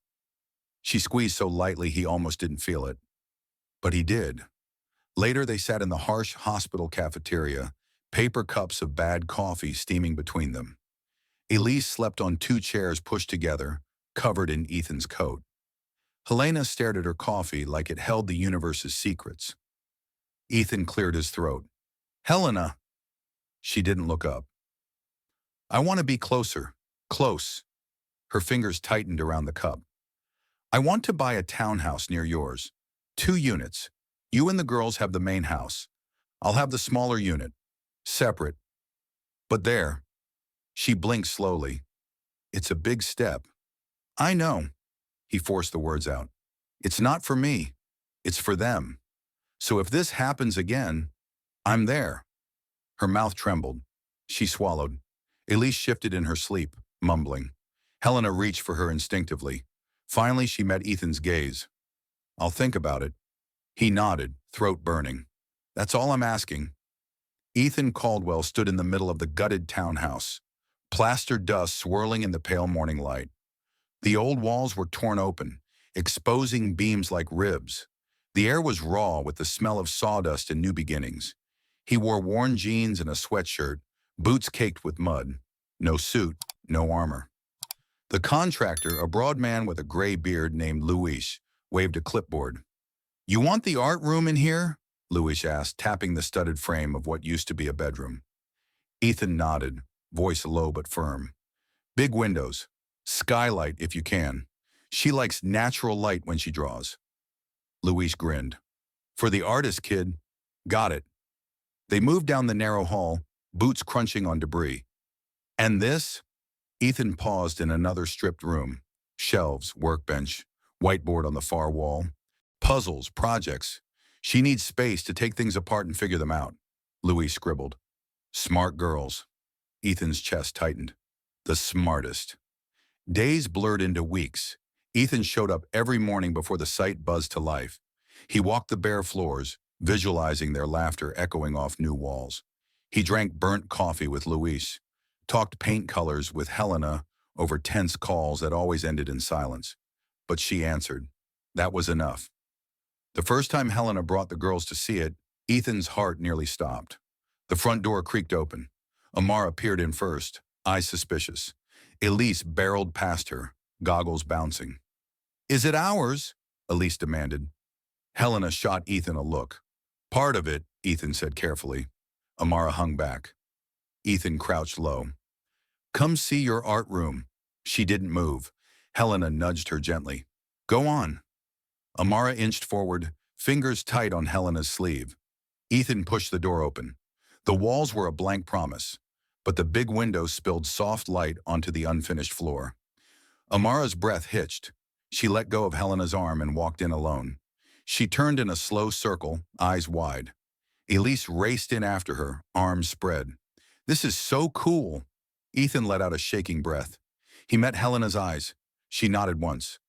She squeezed so lightly he almost didn't feel it. But he did. Later, they sat in the harsh hospital cafeteria, paper cups of bad coffee steaming between them. Elise slept on 2 chairs pushed together, covered in Ethan's coat. Helena stared at her coffee like it held the universe's secrets. Ethan cleared his throat. Helena! She didn't look up. I want to be closer. Close. Her fingers tightened around the cup. I want to buy a townhouse near yours. 2 units. You and the girls have the main house. I'll have the smaller unit. Separate. But there. She blinked slowly. It's a big step. I know. He forced the words out. It's not for me. It's for them. So if this happens again, I'm there. Her mouth trembled. She swallowed. Elise shifted in her sleep, mumbling. Helena reached for her instinctively. Finally, she met Ethan's gaze. I'll think about it. He nodded, throat burning. That's all I'm asking. Ethan Caldwell stood in the middle of the gutted townhouse, plaster dust swirling in the pale morning light. The old walls were torn open, exposing beams like ribs. The air was raw with the smell of sawdust and new beginnings. He wore worn jeans and a sweatshirt, boots caked with mud. No suit, no armor. The contractor, a broad man with a gray beard named Luis, waved a clipboard. You want the art room in here? Luis asked, tapping the studded frame of what used to be a bedroom. Ethan nodded, voice low but firm. Big windows. Skylight if you can. She likes natural light when she draws. Luis grinned. For the artist, kid. Got it. They moved down the narrow hall, boots crunching on debris. And this? Ethan paused in another stripped room. Shelves, workbench, whiteboard on the far wall. Puzzles, projects. She needs space to take things apart and figure them out. Luis scribbled. Smart girls. Ethan's chest tightened. The smartest. Days blurred into weeks. Ethan showed up every morning before the site buzzed to life. He walked the bare floors, visualizing their laughter echoing off new walls. He drank burnt coffee with Luis, talked paint colors with Helena over tense calls that always ended in silence. But she answered. That was enough. The first time Helena brought the girls to see it, Ethan's heart nearly stopped. The front door creaked open. Amara peered in first, eyes suspicious. Elise barreled past her, goggles bouncing. Is it ours? Elise demanded. Helena shot Ethan a look. Part of it, Ethan said carefully. Amara hung back. Ethan crouched low. Come see your art room. She didn't move. Helena nudged her gently. Go on. Amara inched forward, fingers tight on Helena's sleeve. Ethan pushed the door open. The walls were a blank promise, but the big window spilled soft light onto the unfinished floor. Amara's breath hitched. She let go of Helena's arm and walked in alone. She turned in a slow circle, eyes wide. Elise raced in after her, arms spread. "This is so cool." Ethan let out a shaking breath. He met Helena's eyes. She nodded once.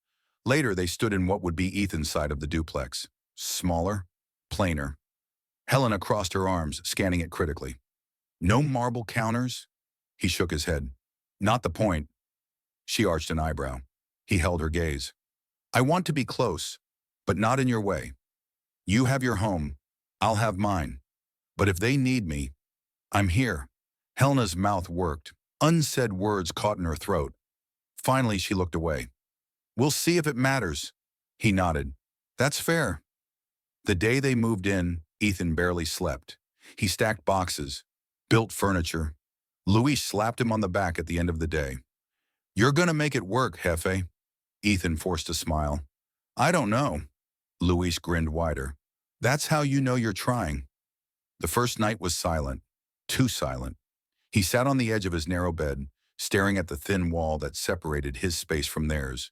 Later, they stood in what would be Ethan's side of the duplex. Smaller, plainer. Helena crossed her arms, scanning it critically. "No marble counters?" He shook his head. "Not the point." She arched an eyebrow. He held her gaze. "I want to be close, but not in your way. You have your home. I'll have mine. But if they need me, I'm here." Helena's mouth worked. Unsaid words caught in her throat. Finally, she looked away. "We'll see if it matters." He nodded. "That's fair." The day they moved in, Ethan barely slept. He stacked boxes, built furniture. Luis slapped him on the back at the end of the day. "You're gonna make it work, Jefe." Ethan forced a smile. "I don't know." Luis grinned wider. "That's how you know you're trying." The first night was silent, too silent. He sat on the edge of his narrow bed, staring at the thin wall that separated his space from theirs.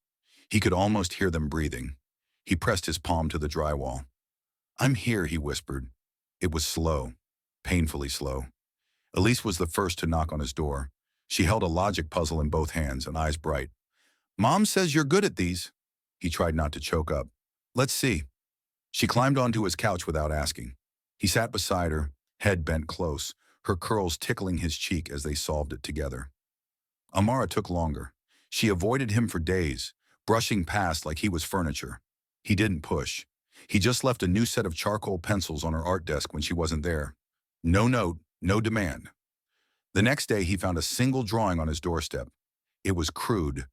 He could almost hear them breathing. He pressed his palm to the drywall. "I'm here," he whispered. It was slow, painfully slow. Elise was the first to knock on his door. She held a logic puzzle in both hands and eyes bright. "Mom says you're good at these." He tried not to choke up. "Let's see." She climbed onto his couch without asking. He sat beside her, head bent close, her curls tickling his cheek as they solved it together. Amara took longer. She avoided him for days, brushing past like he was furniture. He didn't push. He just left a new set of charcoal pencils on her art desk when she wasn't there. No note, no demand. The next day, he found a single drawing on his doorstep. It was crude,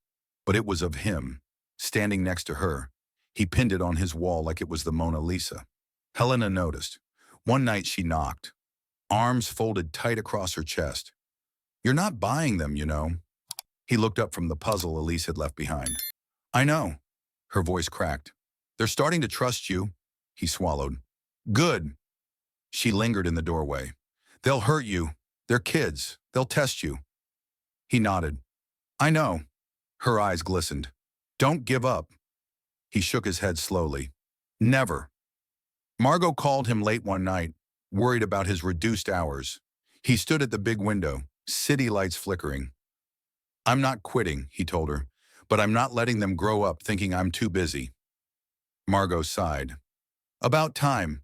but it was of him, standing next to her. He pinned it on his wall like it was the Mona Lisa. Helena noticed. One night she knocked, arms folded tight across her chest. "You're not buying them, you know." He looked up from the puzzle Elise had left behind. "I know." Her voice cracked. "They're starting to trust you." He swallowed. "Good." She lingered in the doorway. "They'll hurt you. They're kids. They'll test you." He nodded. "I know." Her eyes glistened. "Don't give up." He shook his head slowly. "Never." Margot called him late one night, worried about his reduced hours. He stood at the big window, city lights flickering. "I'm not quitting," he told her, "but I'm not letting them grow up thinking I'm too busy." Margot sighed. "About time."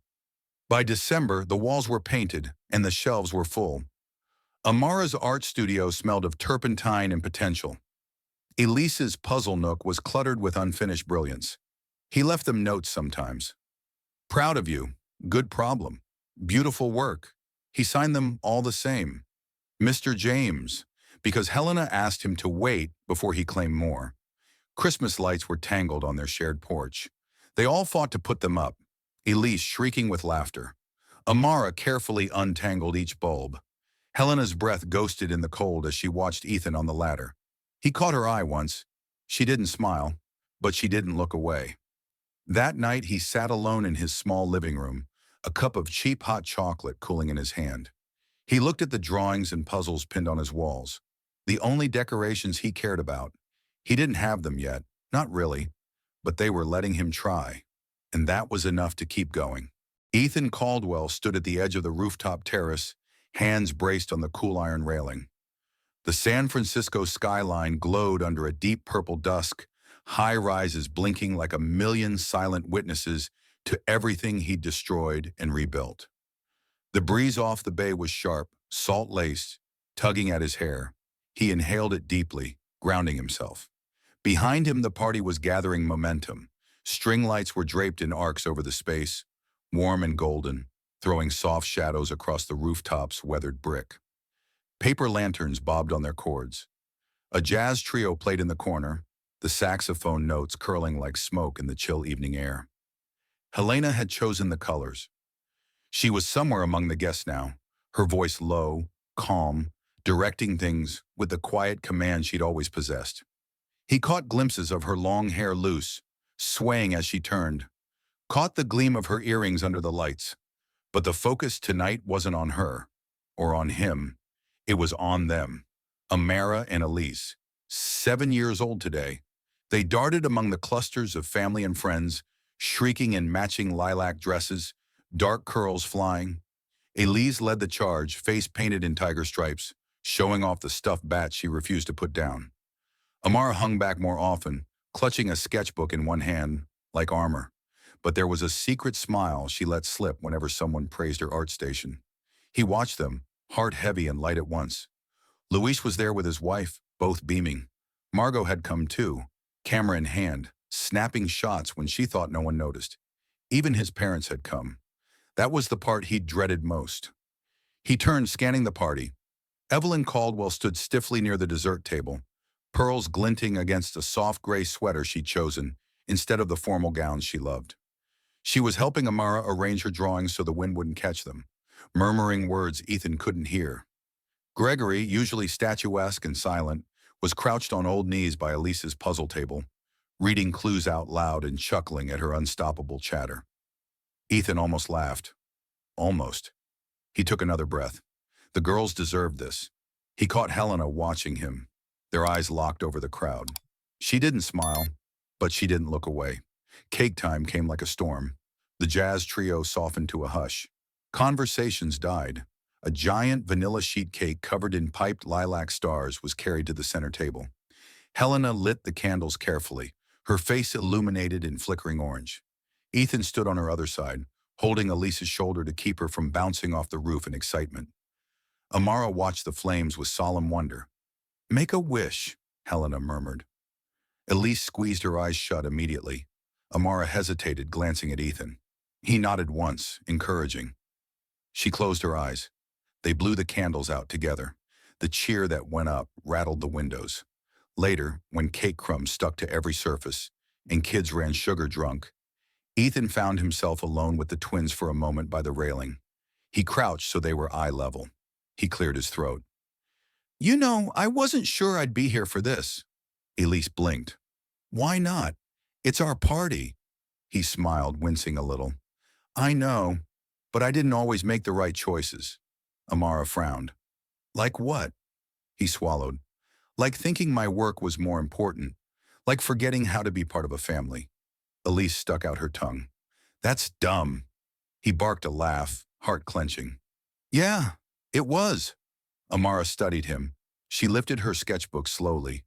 By December, the walls were painted and the shelves were full. Amara's art studio smelled of turpentine and potential. Elise's puzzle nook was cluttered with unfinished brilliance. He left them notes sometimes. "Proud of you. Good problem. Beautiful work." He signed them all the same. "Mr. James," because Helena asked him to wait before he claimed more. Christmas lights were tangled on their shared porch. They all fought to put them up, Elise shrieking with laughter. Amara carefully untangled each bulb. Helena's breath ghosted in the cold as she watched Ethan on the ladder. He caught her eye once. She didn't smile, but she didn't look away. That night he sat alone in his small living room, a cup of cheap hot chocolate cooling in his hand. He looked at the drawings and puzzles pinned on his walls, the only decorations he cared about. He didn't have them yet, not really, but they were letting him try, and that was enough to keep going. Ethan Caldwell stood at the edge of the rooftop terrace, hands braced on the cool iron railing. The San Francisco skyline glowed under a deep purple dusk, high-rises blinking like a million silent witnesses to everything he'd destroyed and rebuilt. The breeze off the bay was sharp, salt-laced, tugging at his hair. He inhaled it deeply, grounding himself. Behind him, the party was gathering momentum. String lights were draped in arcs over the space, warm and golden, throwing soft shadows across the rooftop's weathered brick. Paper lanterns bobbed on their cords. A jazz trio played in the corner, the saxophone notes curling like smoke in the chill evening air. Helena had chosen the colors. She was somewhere among the guests now, her voice low, calm, directing things with the quiet command she'd always possessed. He caught glimpses of her long hair loose, swaying as she turned, caught the gleam of her earrings under the lights. But the focus tonight wasn't on her, or on him. It was on them, Amara and Elise, 7 years old today. They darted among the clusters of family and friends, shrieking in matching lilac dresses, dark curls flying. Elise led the charge, face painted in tiger stripes, showing off the stuffed bat she refused to put down. Amara hung back more often, clutching a sketchbook in one hand, like armor. But there was a secret smile she let slip whenever someone praised her art station. He watched them, heart heavy and light at once. Luis was there with his wife, both beaming. Margot had come too, camera in hand, snapping shots when she thought no one noticed. Even his parents had come. That was the part he dreaded most. He turned, scanning the party. Evelyn Caldwell stood stiffly near the dessert table, pearls glinting against a soft gray sweater she'd chosen instead of the formal gowns she loved. She was helping Amara arrange her drawings so the wind wouldn't catch them, murmuring words Ethan couldn't hear. Gregory, usually statuesque and silent, was crouched on old knees by Elise's puzzle table, reading clues out loud and chuckling at her unstoppable chatter. Ethan almost laughed. Almost. He took another breath. The girls deserved this. He caught Helena watching him, their eyes locked over the crowd. She didn't smile, but she didn't look away. Cake time came like a storm. The jazz trio softened to a hush. Conversations died. A giant vanilla sheet cake covered in piped lilac stars was carried to the center table. Helena lit the candles carefully, her face illuminated in flickering orange. Ethan stood on her other side, holding Elise's shoulder to keep her from bouncing off the roof in excitement. Amara watched the flames with solemn wonder. "Make a wish," Helena murmured. Elise squeezed her eyes shut immediately. Amara hesitated, glancing at Ethan. He nodded once, encouraging. She closed her eyes. They blew the candles out together. The cheer that went up rattled the windows. Later, when cake crumbs stuck to every surface and kids ran sugar drunk, Ethan found himself alone with the twins for a moment by the railing. He crouched so they were eye level. He cleared his throat. "You know, I wasn't sure I'd be here for this." Elise blinked. "Why not? It's our party." He smiled, wincing a little. "I know, but I didn't always make the right choices." Amara frowned. "Like what?" He swallowed. "Like thinking my work was more important. Like forgetting how to be part of a family." Elise stuck out her tongue. "That's dumb." He barked a laugh, heart clenching. "Yeah, it was." Amara studied him. She lifted her sketchbook slowly.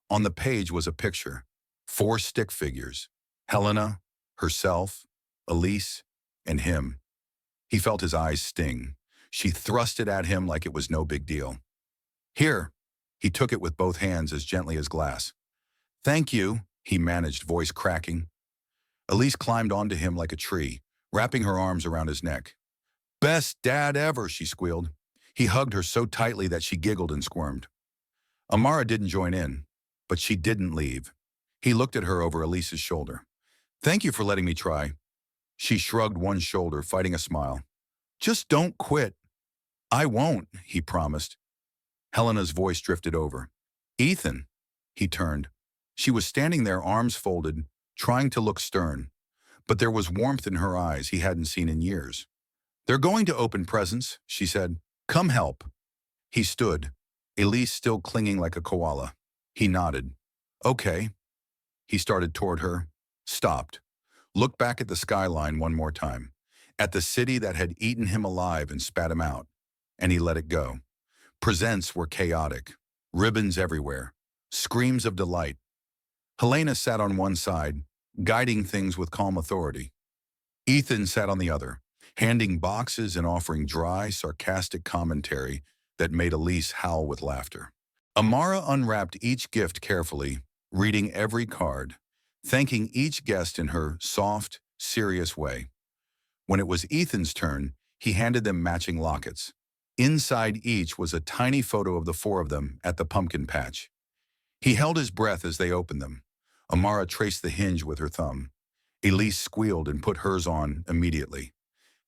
On the page was a picture. 4 stick figures. Helena, herself, Elise, and him. He felt his eyes sting. She thrust it at him like it was no big deal. "Here." He took it with both hands as gently as glass. "Thank you," he managed, voice cracking. Elise climbed onto him like a tree, wrapping her arms around his neck. "Best dad ever," she squealed. He hugged her so tightly that she giggled and squirmed. Amara didn't join in, but she didn't leave. He looked at her over Elise's shoulder. "Thank you for letting me try." She shrugged one shoulder, fighting a smile. "Just don't quit." "I won't," he promised. Helena's voice drifted over. "Ethan." He turned. She was standing there, arms folded, trying to look stern. But there was warmth in her eyes he hadn't seen in years. "They're going to open presents," she said. "Come help." He stood, Elise still clinging like a koala. He nodded. "Okay." He started toward her, stopped, looked back at the skyline one more time, at the city that had eaten him alive and spat him out, and he let it go. Presents were chaotic, ribbons everywhere, screams of delight. Helena sat on one side, guiding things with calm authority. Ethan sat on the other, handing boxes and offering dry, sarcastic commentary that made Elise howl with laughter. Amara unwrapped each gift carefully, reading every card, thanking each guest in her soft, serious way. When it was Ethan's turn, he handed them matching lockets. Inside each was a tiny photo of the 4 of them at the pumpkin patch. He held his breath as they opened them. Amara traced the hinge with her thumb. Elise squealed and put hers on immediately.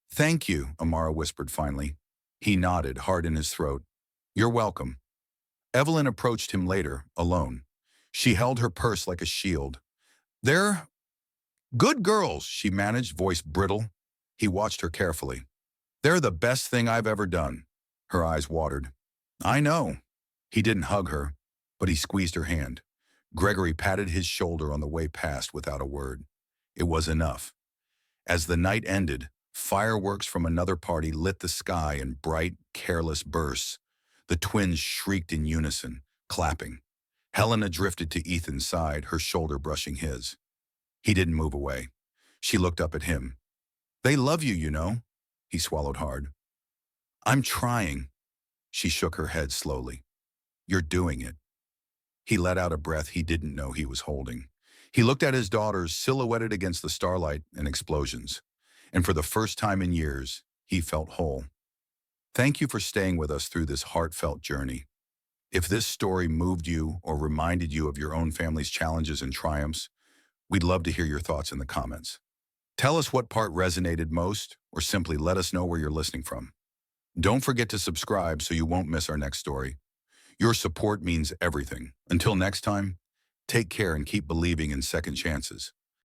"Thank you," Amara whispered finally. He nodded, hard in his throat. "You're welcome." Evelyn approached him later, alone. She held her purse like a shield. "They're good girls," she managed, voice brittle. He watched her carefully. "They're the best thing I've ever done." Her eyes watered. "I know." He didn't hug her, but he squeezed her hand. Gregory patted his shoulder on the way past without a word. It was enough. As the night ended, Fireworks from another party lit the sky in bright, careless bursts. The twins shrieked in unison, clapping. Helena drifted to Ethan's side, her shoulder brushing his. He didn't move away. She looked up at him. They love you, you know. He swallowed hard. I'm trying. She shook her head slowly. You're doing it. He let out a breath he didn't know he was holding. He looked at his daughters silhouetted against the starlight and explosions. And for the first time in years, he felt whole. Thank you for staying with us through this heartfelt journey. If this story moved you or reminded you of your own family's challenges and triumphs, we'd love to hear your thoughts in the comments. Tell us what part resonated most, or simply let us know where you're listening from. Don't forget to subscribe so you won't miss our next story. Your support means everything. Until next time, take care and keep believing in second chances.